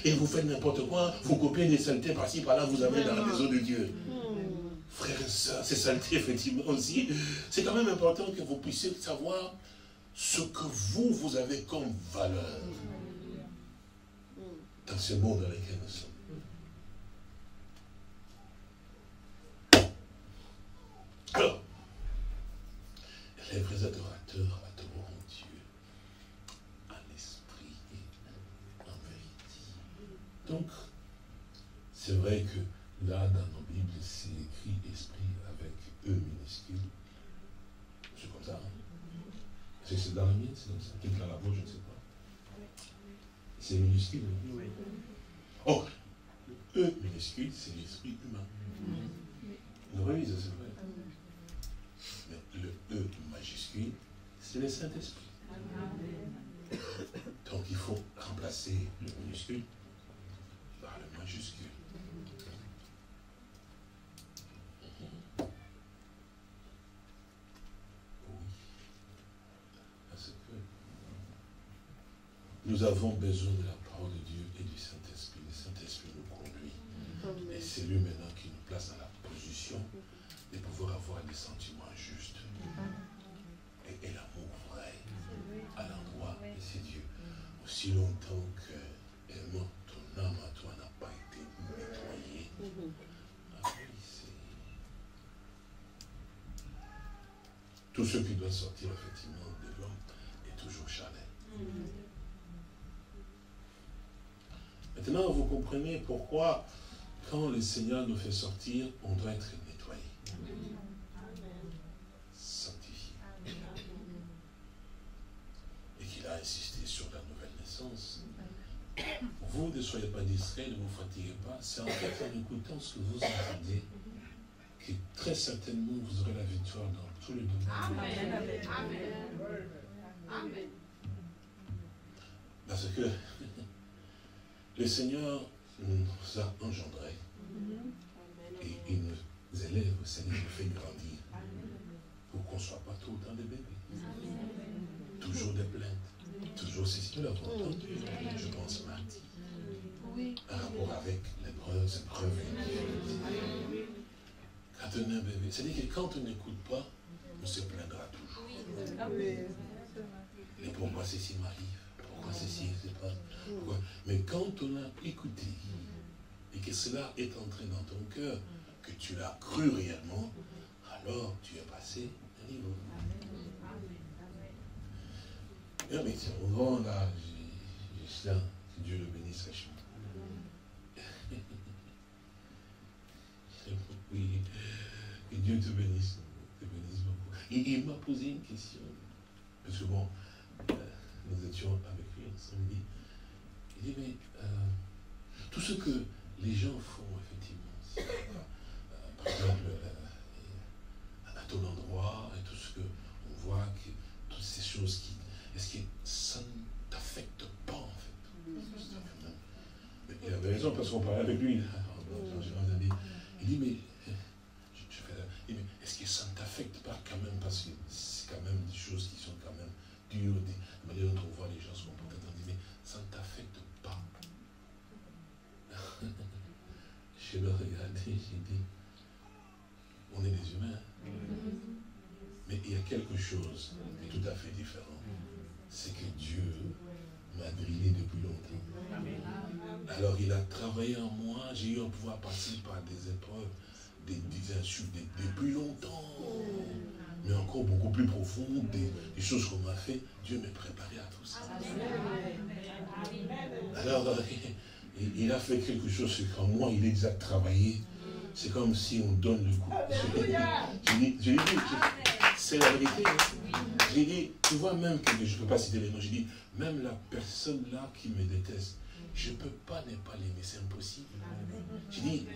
et vous faites n'importe quoi, vous copiez des saletés par-ci, par-là, vous amenez dans la maison de Dieu. Frères et sœurs, ces saletés, effectivement aussi, c'est quand même important que vous puissiez savoir ce que vous avez comme valeur dans ce monde dans lequel nous sommes. Alors, les vrais adorateurs adoreront Dieu en esprit et en vérité. Donc, c'est vrai que là, dans nos Bibles, c'est écrit esprit avec E minuscule. C'est comme ça. Hein? C'est dans la mienne, c'est comme ça. Peut-être dans la vôtre, je ne sais pas. C'est minuscule. Hein? Oui. Oh, le E minuscule, c'est l'esprit humain. Oui, c'est vrai. Mais le E majuscule, c'est le Saint-Esprit. Donc il faut remplacer le minuscule par le majuscule. Oui. Parce que nous avons besoin de la parole de Dieu et du Saint-Esprit. Le Saint-Esprit nous conduit. Et c'est lui maintenant qui nous place dans la position de pouvoir avoir des sentiments justes. Et l'amour vrai à l'endroit de ces dieux. Aussi longtemps que ton âme à toi n'a pas été nettoyée. Ah oui, tout ce qui doit sortir effectivement de l'homme est toujours charnel. Maintenant, vous comprenez pourquoi, quand le Seigneur nous fait sortir, on doit être nettoyé. Sanctifié. Et qu'il a insisté sur la nouvelle naissance. Vous ne soyez pas distraits, ne vous fatiguez pas. C'est en fait en écoutant ce que vous entendez que très certainement vous aurez la victoire dans tous les domaines. Amen. Amen. Parce que le Seigneur nous a engendrés et il nous élève, le Seigneur nous fait grandir pour qu'on ne soit pas tout le temps des bébés. Toujours des plaintes, toujours c'est ce que nous l'avons entendu, je pense mardi, en rapport avec les épreuves et difficultés. Quand on est un bébé, c'est-à-dire que quand on n'écoute pas, on se plaindra toujours. Et pourquoi ceci m'arrive? Pourquoi ceci, je ne sais pas. Pourquoi? Mais quand on a écouté, et que cela est entré dans ton cœur, que tu l'as cru réellement, alors tu es passé un niveau. Bien, mais au grand là, que Dieu le bénisse richement. Oui, que Dieu te bénisse beaucoup. Et il m'a posé une question, parce que bon, nous étions avec lui. il dit, mais tout ce que les gens font, effectivement, par exemple, à ton endroit, et tout ce qu'on voit, que, toutes ces choses est-ce que ça ne t'affecte pas, en fait? Mais il avait raison, parce qu'on parlait avec lui. Il dit, mais est-ce que ça ne t'affecte pas quand même? Parce que c'est quand même des choses qui sont quand même dures, la manière dont on voit les gens se comporter. On dit, mais ça ne t'affecte pas. Je me regardais, j'ai dit, on est des humains. Mais il y a quelque chose de tout à fait différent. C'est que Dieu m'a drillé depuis longtemps. Alors il a travaillé en moi, j'ai eu à pouvoir passer par des épreuves, des insultes depuis longtemps. Mais encore beaucoup plus profondes, des choses qu'on m'a fait. Dieu m'a préparé à tout ça. Alors il a fait quelque chose, c'est qu'en moi il est déjà travaillé. C'est comme si on donne le coup. J'ai dit, c'est la vérité. J'ai dit, tu vois même que je ne peux pas citer les noms, j'ai dit, même la personne là qui me déteste, je ne peux pas ne pas l'aimer, c'est impossible. J'ai dit,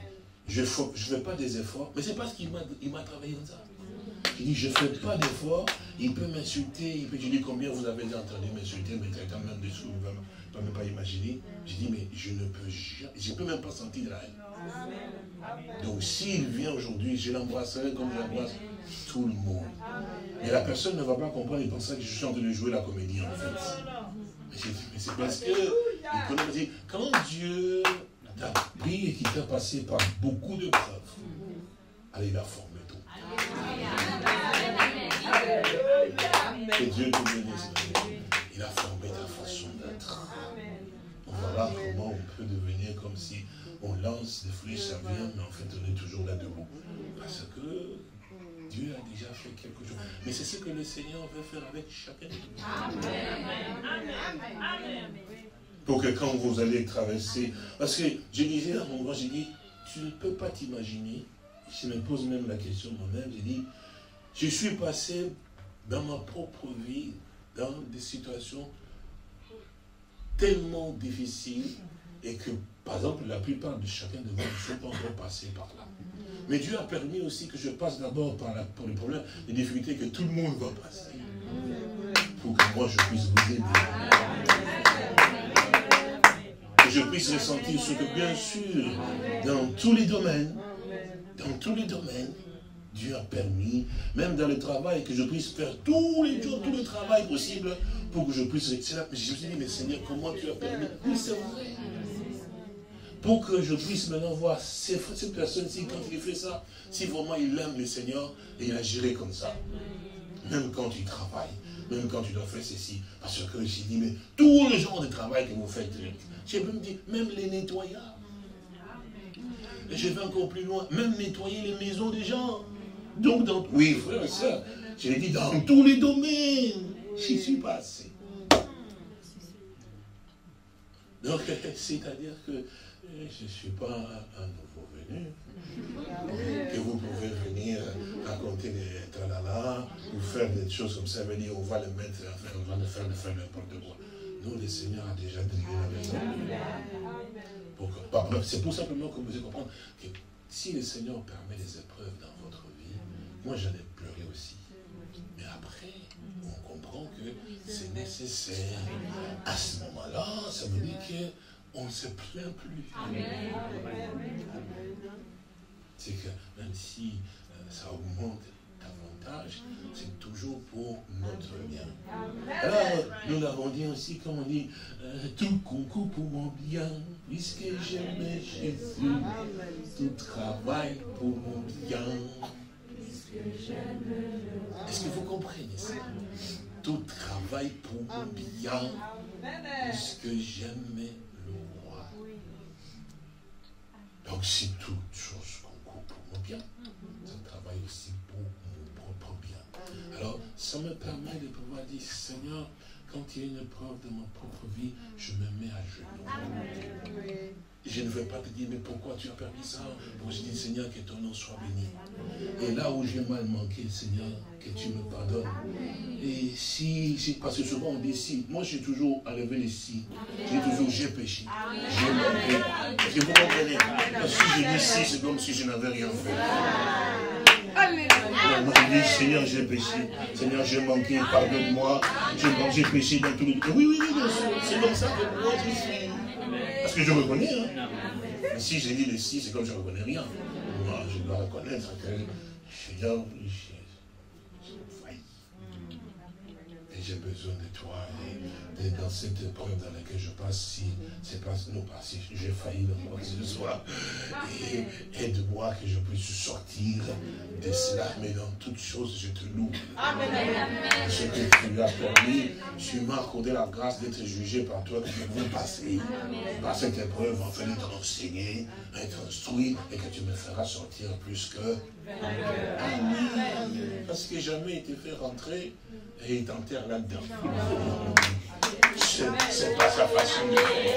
je ne fais pas des efforts, mais c'est parce qu'il m'a travaillé comme ça. J'ai dit, je ne fais pas d'efforts, il peut m'insulter, je dis combien vous avez entendu m'insulter, mais traitant même des sous, vous ne pouvez même pas imaginer. J'ai dit, mais je ne peux jamais, je ne peux même pas sentir de la haine. Donc s'il vient aujourd'hui, je l'embrasserai comme j'embrasse tout le monde. Et la personne ne va pas comprendre, il pensera que je suis en train de jouer la comédie en fait. Mais c'est parce que il connaît, quand Dieu t'a pris et qu'il t'a passé par beaucoup de preuves, allez, il a formé tout. Que Dieu te bénisse. Il a formé ta façon d'être. Voilà comment on peut devenir comme si on lance des flèches, ça vient, mais en fait on est toujours là debout. Parce que Dieu a déjà fait quelque chose. Mais c'est ce que le Seigneur veut faire avec chacun de nous. Pour que quand vous allez traverser... Parce que je disais à mon grand, j'ai dit, tu ne peux pas t'imaginer, je me pose même la question moi-même, j'ai dit, je suis passé dans ma propre vie, dans des situations tellement difficiles, et que, par exemple, la plupart de chacun de vous ne sont pas encore passés par là. Mais Dieu a permis aussi que je passe d'abord par les problèmes, les difficultés que tout le monde va passer. Pour que moi je puisse vous aider. Que je puisse ressentir ce que, bien sûr, dans tous les domaines, Dieu a permis, même dans le travail, que je puisse faire tous les jours, tout le travail possible pour que je puisse... Je me suis dit, mais Seigneur, comment tu as permis? Oui, c'est vrai. Pour que je puisse maintenant voir cette personne-ci, quand il fait ça, si vraiment il aime le Seigneur, et il agirait comme ça. Même quand tu travailles, même quand tu dois faire ceci. Parce que j'ai dit, mais tout le genre de travail que vous faites, j'ai même dit, même les nettoyants. Et je vais encore plus loin, même nettoyer les maisons des gens. Donc, oui, frère et soeur, je l'ai dit, dans tous les domaines, j'y suis passé. Donc, c'est-à-dire que je ne suis pas un nouveau venu, que vous pouvez venir raconter des tralala, ou faire des choses comme ça, venir, on va le mettre, on va le faire n'importe quoi. Nous, le Seigneur a déjà drillé la maison. C'est pour simplement que vous devez comprendre que si le Seigneur permet des épreuves dans votre vie, moi j'en ai pleuré aussi. Mais après, on comprend que c'est nécessaire. À ce moment-là, ça veut dire qu'on ne se plaint plus. C'est que même si ça augmente davantage, c'est toujours pour notre bien. Alors, nous l'avons dit aussi, comme on dit, tout concourt pour mon bien, puisque j'aimais Jésus, tout travail pour mon bien. Est-ce que vous comprenez ça? Tout travail pour mon bien, puisque j'aimais le roi. Donc si toute chose concourt pour mon bien, ça travaille aussi pour mon propre bien. Alors ça me permet de pouvoir dire, Seigneur, quand il y a une épreuve de ma propre vie, je me mets à genoux. Je ne veux pas te dire, mais pourquoi tu as permis ça? Moi, je dis, Seigneur, que ton nom soit béni. Et là où j'ai mal manqué, Seigneur, que tu me pardonnes. Et si, parce que souvent on dit si. Moi, j'ai toujours enlevé les si. J'ai péché. J'ai manqué. Et vous comprenez? Si je dis si, c'est comme si je n'avais rien fait. Moi, je dis, Seigneur, j'ai péché. Seigneur, j'ai manqué, pardonne-moi. J'ai péché dans tous les... Oui, c'est comme ça que moi, je suis. Parce que je reconnais, hein. Mais si j'ai dit les si, c'est comme je ne reconnais rien. Moi, je dois reconnaître que Seigneur, j'ai failli. Et j'ai besoin de toi. Et dans cette épreuve dans laquelle je passe, si c'est pas, non pas si j'ai failli dans quoi que ce soit, et aide-moi que je puisse sortir de cela, mais dans toutes choses, je te loue. Ce que tu lui as permis, tu m'as accordé la grâce d'être jugé par toi, que je veux passer par cette épreuve, enfin d'être enseigné, être instruit, et que tu me feras sortir plus que... Amen. Parce que jamais été fait rentrer et il t'enterre là-dedans. C'est pas sa façon de faire.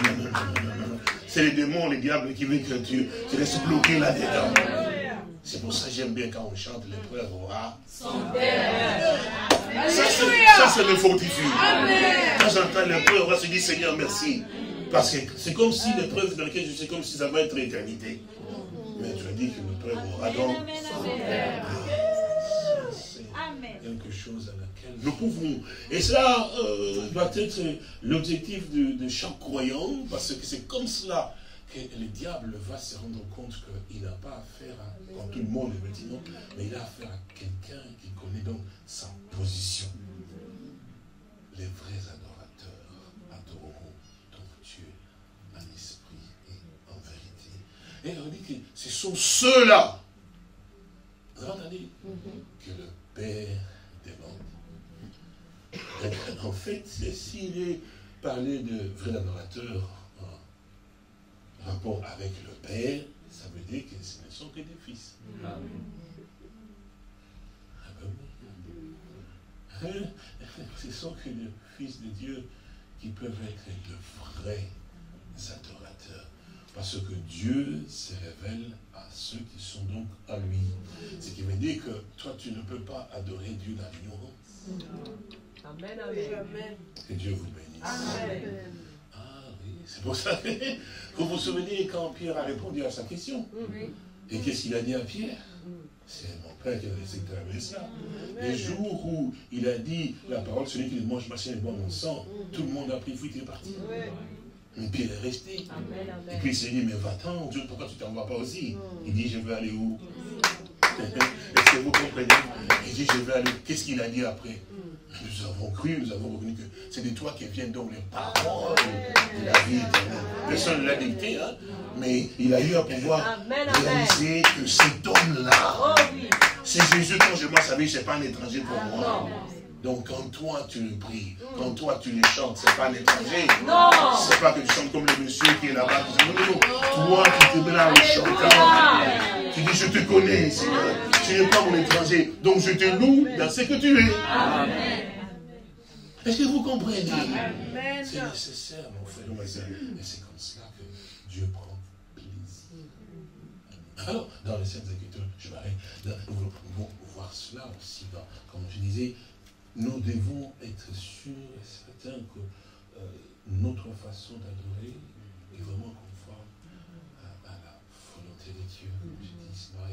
Non. C'est les démons, les diables qui veulent que tu restes bloqué là-dedans. C'est pour ça que j'aime bien quand on chante l'épreuve aura son père. Ça c'est le fortifie. Quand j'entends l'épreuve, on va se dire Seigneur merci. Parce que c'est comme si l'épreuve dans laquelle je suis, comme si ça va être l'éternité. Mais tu as dit que l'épreuve aura donc son père. C'est quelque chose à laquelle nous pouvons. Et cela doit être l'objectif de chaque croyant, parce que c'est comme cela que le diable va se rendre compte qu'il n'a pas affaire à, quand tout le monde le dit non, mais il a affaire à quelqu'un qui connaît donc sa position. Les vrais adorateurs adoreront donc Dieu en esprit et en vérité. Et on dit que ce sont ceux-là, vous avez entendu, que le Père demande. Donc, en fait, s'il est parlé de vrais adorateurs en rapport avec le Père, ça veut dire que ce ne sont que des fils. Ah ben oui. Ce sont que des fils de Dieu qui peuvent être de vrais adorateurs. Parce que Dieu se révèle à ceux qui sont donc à lui. Ce qui veut dire que toi, tu ne peux pas adorer Dieu dans l'ignorance. Amen, amen. Que Dieu vous bénisse. Amen. Ah oui, c'est pour ça que vous vous souvenez quand Pierre a répondu à sa question. Et qu'est-ce qu'il a dit à Pierre? C'est mon Père qui a laissé traverser ça. Les jours où il a dit la parole, celui qui mange ma chair et boit mon sang, tout le monde a pris fuite et est parti. Mais Pierre est resté. Et puis il s'est dit, mais va-t'en, Dieu, pourquoi tu ne t'en vas pas aussi? Il dit, je vais aller où? Est-ce que vous comprenez? Il dit, je vais aller où? Qu'est-ce qu'il a dit après? Nous avons cru, nous avons reconnu que c'est de toi qui viennent donc les paroles de la vie éternelle. Personne ne l'a dicté, hein? Mais il a eu à pouvoir réaliser que cet homme-là, c'est Jésus dont je m'en savais, ce n'est pas un étranger pour moi. Donc quand toi tu le pries, quand toi tu le chantes, ce n'est pas un étranger. Ce n'est pas que tu chantes comme le monsieur qui est là-bas. Non. Toi tu te mets là en chantant. Tu dis je te connais Seigneur, tu n'es pas mon étranger. Donc je te loue dans ce que tu es. Amen. Est-ce que vous comprenez? C'est nécessaire mon frère, ma soeur. Et c'est comme cela que Dieu prend plaisir. Alors, dans les Saintes Écritures, je m'arrête, nous pouvons voir cela aussi, comme je disais, nous devons être sûrs et certains que notre façon d'adorer est vraiment conforme à la volonté de Dieu, comme je dis cela,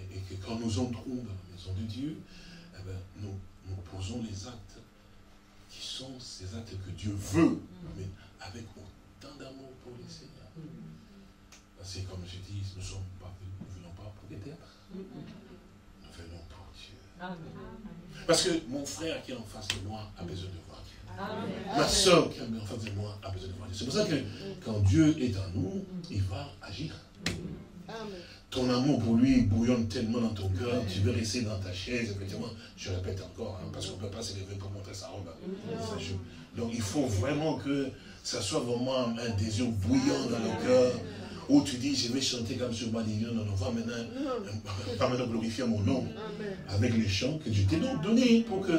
et que quand nous entrons dans la maison de Dieu, eh bien, nous posons les actes qui sont ces actes que Dieu veut, mais avec autant d'amour pour les Seigneurs. Parce que comme je dis, nous ne venons pas pour des théâtres. Nous venons pour Dieu. Parce que mon frère qui est en face de moi a besoin de voir Dieu. Ma soeur qui est en face de moi a besoin de voir Dieu. C'est pour ça que quand Dieu est en nous, il va agir. ton amour pour lui bouillonne tellement dans ton cœur, tu veux rester dans ta chaise, effectivement, je répète encore, hein, parce qu'on ne peut pas s'élever pour montrer sa robe. Donc il faut vraiment que ça soit vraiment un désir bouillant dans le cœur, où tu dis, je vais chanter comme sur Badinion, on va maintenant glorifier mon nom, avec les chants que je t'ai donc donnés, pour que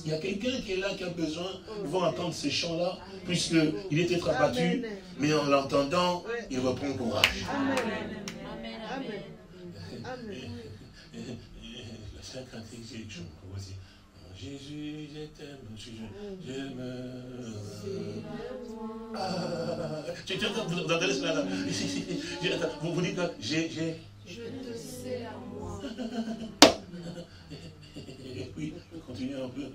il y a quelqu'un qui est là, qui a besoin, va entendre ces chants-là, puisqu'il était abattu, mais en l'entendant, il reprend courage. Amen. Jésus, je t'aime, je me... Vous entendez cela là? Vous dites que j'ai... Je te sais à moi. Oui, continuez un peu.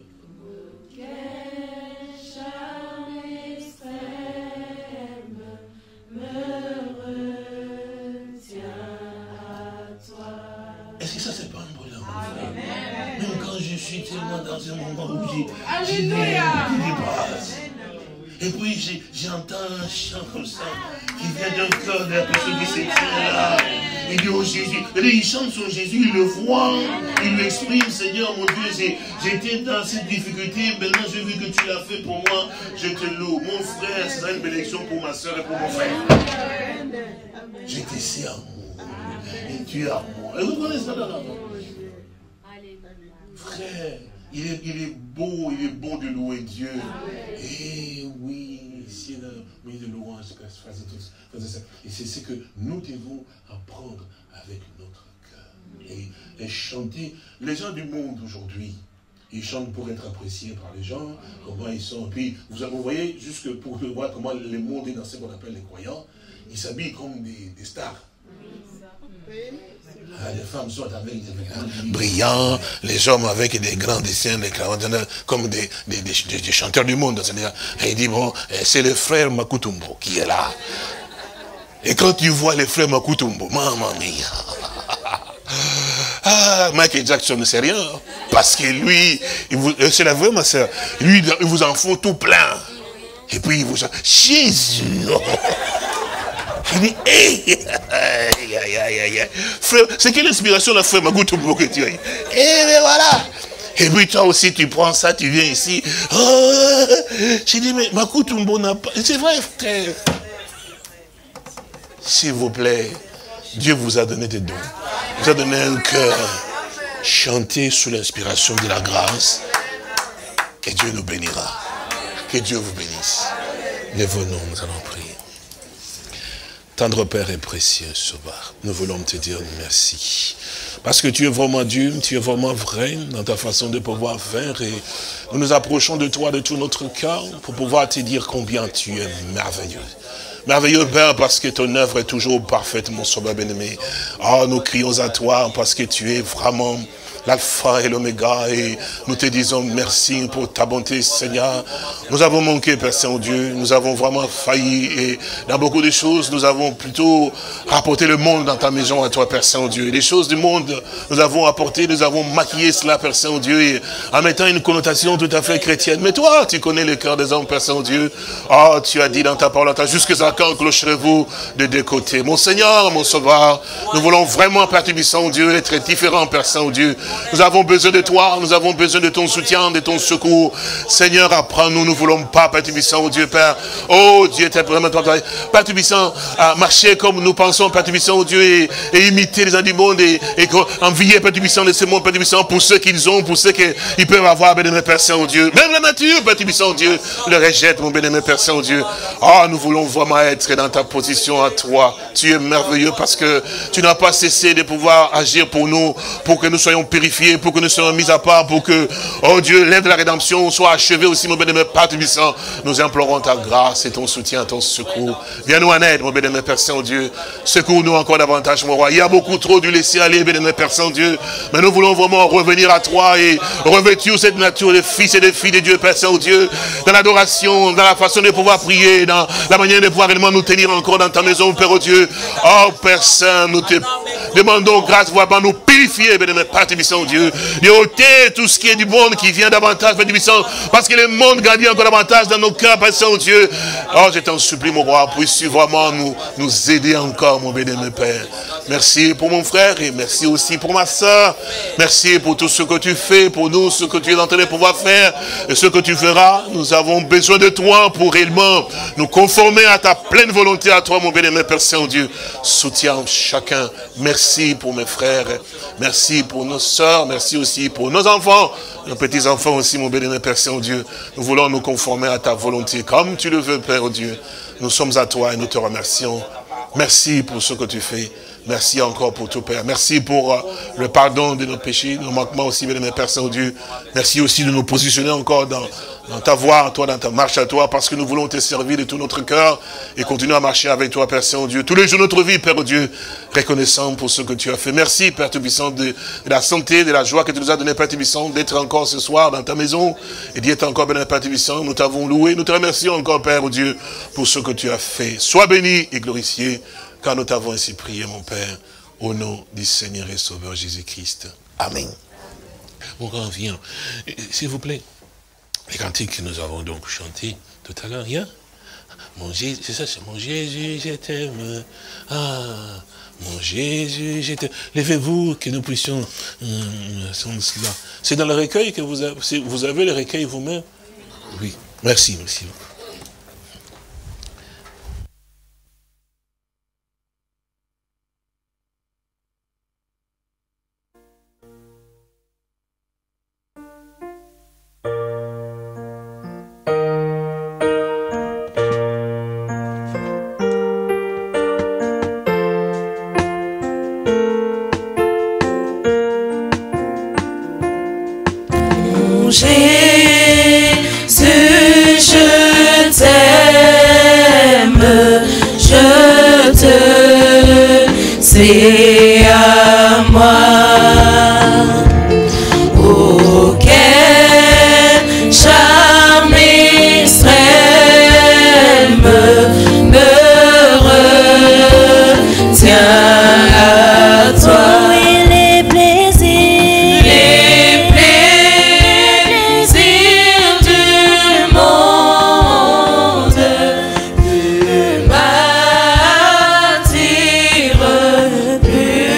Quel charme extrême me retient à toi. Est-ce que ça, c'est pas un bonheur? Même quand je suis tellement dans un moment où j'ai des grâces. Et puis j'entends un chant comme ça, qui vient d'un cœur de la personne qui se tient là. Il dit, oh Jésus, il chante sur Jésus, il le voit, il l'exprime, Seigneur mon Dieu, j'étais dans cette difficulté, maintenant j'ai vu que tu l'as fait pour moi, je te loue. Mon frère, c'est une bénédiction pour ma soeur et pour mon frère. Je te sais amour, et tu es amour. Et vous connaissez ça là? Frère, il est beau de louer Dieu. Et oui, c'est le milieu de louange, et c'est ce que nous devons apprendre avec notre cœur. Et chanter. Les gens du monde aujourd'hui, ils chantent pour être appréciés par les gens, comment ils sont. Et puis, vous voyez, juste pour voir comment le monde est dans ce qu'on appelle les croyants, ils s'habillent comme des stars. Les femmes sont avec des brillants, les hommes avec des grands dessins, comme des chanteurs du monde. Et il dit, bon, c'est le frère Makutumbo qui est là. Et quand tu vois le frère Makutumbo, maman mia. Ah, Michael Jackson ne sait rien. Parce que lui, c'est la vraie ma soeur, lui, il vous en faut tout plein. Et puis il vous en... Jésus. Il dit, frère, c'est quelle inspiration la frère Makutumbo que tu as? Et voilà. Et puis toi aussi, tu prends ça, tu viens ici. Oh, j'ai dit, mais Makutumbo n'a pas... C'est vrai, frère. S'il vous plaît, Dieu vous a donné des dons. Il vous a donné un cœur. Chantez sous l'inspiration de la grâce. Et Dieu nous bénira. Que Dieu vous bénisse. Lève-nous, nous allons prier. Tendre Père et précieux Sauveur, nous voulons te dire merci. Parce que tu es vraiment Dieu, tu es vraiment vrai dans ta façon de pouvoir faire. Et nous nous approchons de toi de tout notre cœur pour pouvoir te dire combien tu es merveilleux. Merveilleux Père, parce que ton œuvre est toujours parfaite, mon Sauveur bien-aimé. Ah, nous crions à toi parce que tu es vraiment l'alpha et l'oméga, et nous te disons merci pour ta bonté, Seigneur. Nous avons manqué, Père Saint-Dieu, nous avons vraiment failli, et dans beaucoup de choses, nous avons plutôt rapporté le monde dans ta maison à toi, Père Saint-Dieu. Les choses du monde, nous avons apporté, nous avons maquillé cela, Père Saint-Dieu, et en mettant une connotation tout à fait chrétienne. Mais toi, tu connais le cœur des hommes, Père Saint-Dieu. Oh, tu as dit dans ta parole, jusqu'à quand clocherez-vous de deux côtés? Mon Seigneur, mon Sauveur, nous voulons vraiment, Père Saint-Dieu, être différents, Père Saint-Dieu. Nous avons besoin de toi, nous avons besoin de ton soutien, de ton secours. Seigneur, apprends-nous, nous ne voulons pas, Père Tubissant, Dieu Père. Oh Dieu, t'es vraiment toi, Père Tubissant, à marcher comme nous pensons, Père Tubissant, Dieu, et imiter les gens du monde, et envier, Père Tubissant, de ce monde, Père Tubissant, pour ceux qu'ils ont, pour ceux qu'ils peuvent avoir, bénémoine Père Saint-Dieu. Même la nature, Père Tubissant, Dieu, le rejette, mon bénémoine Père Saint-Dieu. Ah, nous voulons vraiment être dans ta position à toi. Tu es merveilleux parce que tu n'as pas cessé de pouvoir agir pour nous, pour que nous soyons purifiés, pour que nous soyons mis à part, pour que, oh Dieu, l'œuvre de la rédemption soit achevée aussi, mon bénémoine Père Tubissant. Nous implorons ta grâce et ton soutien, ton secours. Viens-nous en aide, mon bénémoine Père Saint-Dieu. Secours-nous encore davantage, mon roi. Il y a beaucoup trop du laisser aller, bénémoine Père Saint-Dieu. Mais nous voulons vraiment revenir à toi et revêtir cette nature de fils et de filles de Dieu, Père Saint-Dieu, dans l'adoration, dans la façon de pouvoir prier, dans la manière de pouvoir réellement nous tenir encore dans ta maison, Père Dieu. Oh, Père Saint, demandons grâce, voir nous purifier, bénémoine Père Tubissant, Dieu, de ôter tout ce qui est du monde qui vient davantage, Père Tubissant, parce que le monde grandit encore davantage dans nos cœurs, Père Saint-Dieu. Oh, je t'en supplie, mon roi, puisses-tu vraiment nous aider encore, mon bénémoine Père. Merci pour mon frère et merci aussi pour ma soeur. Merci pour tout ce que tu fais pour nous, ce que tu es en train de pouvoir faire et ce que tu feras. Nous avons besoin de toi pour réellement nous conformer à ta pleine volonté, à toi, mon bénémoine Père Saint-Dieu. Soutiens chacun. Merci pour mes frères. Merci pour nos sœurs. Merci aussi pour nos enfants, nos petits-enfants aussi, mon bénémoine Père Saint-Dieu. Nous voulons nous conformer à ta volonté comme tu le veux, Père Dieu. Nous sommes à toi et nous te remercions. Merci pour ce que tu fais. Merci encore pour tout, Père. Merci pour le pardon de nos péchés, nos manquements aussi, bénémoine Père Saint-Dieu. Merci aussi de nous positionner encore dans ta voie, toi, dans ta marche à toi, parce que nous voulons te servir de tout notre cœur et continuer à marcher avec toi, Père Saint-Dieu. Tous les jours de notre vie, Père Dieu, reconnaissant pour ce que tu as fait. Merci, Père Tout-Puissant, de la santé, de la joie que tu nous as donné, Père Tout-Puissant, d'être encore ce soir dans ta maison et d'y être encore, bénémoine Père Tout-Puissant. Nous t'avons loué, nous te remercions encore, Père Dieu, pour ce que tu as fait. Sois béni et glorifié, car nous t'avons ainsi prié, mon Père, au nom du Seigneur et Sauveur Jésus-Christ. Amen. Mon grand, viens, s'il vous plaît. Les cantiques que nous avons donc chantés tout à l'heure, hein? Mon Jésus, c'est ça, c'est mon Jésus, je t'aime. Ah, mon Jésus, je t'aime. Levez-vous, que nous puissions entendre cela. C'est dans le recueil que vous avez le recueil vous-même? Oui, merci, merci. C'est à moi, auquel charme extrême me retient à toi. Oui, les plaisirs du monde ne m'attirent plus.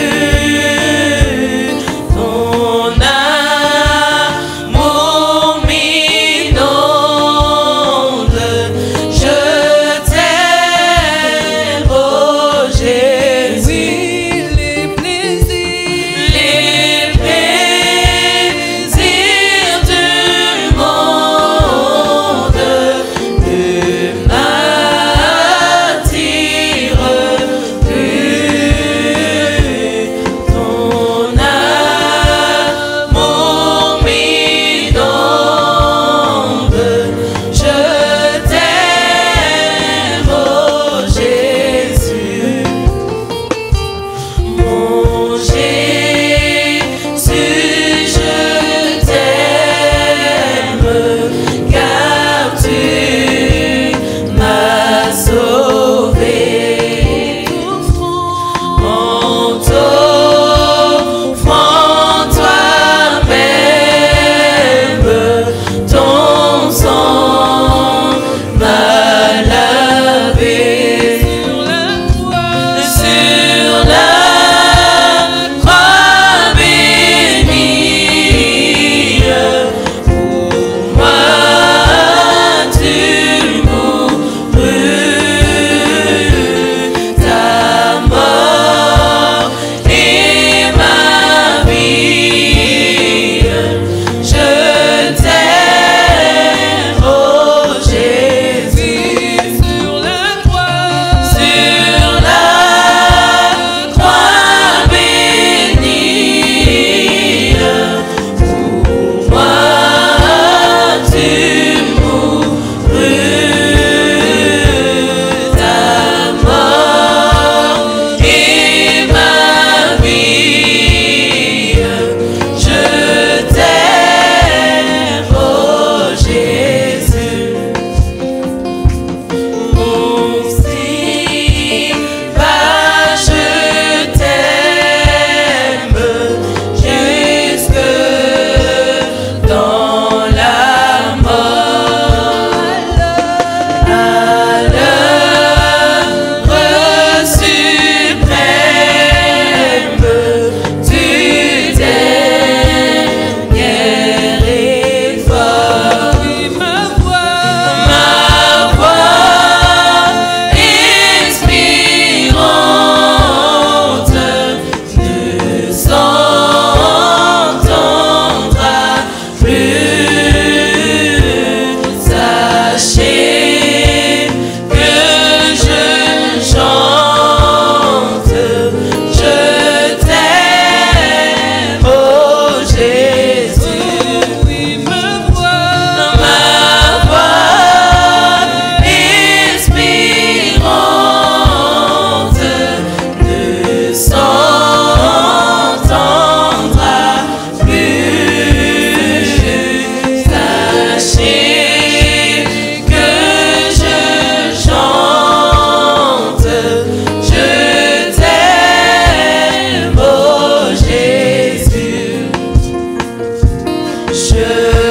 Je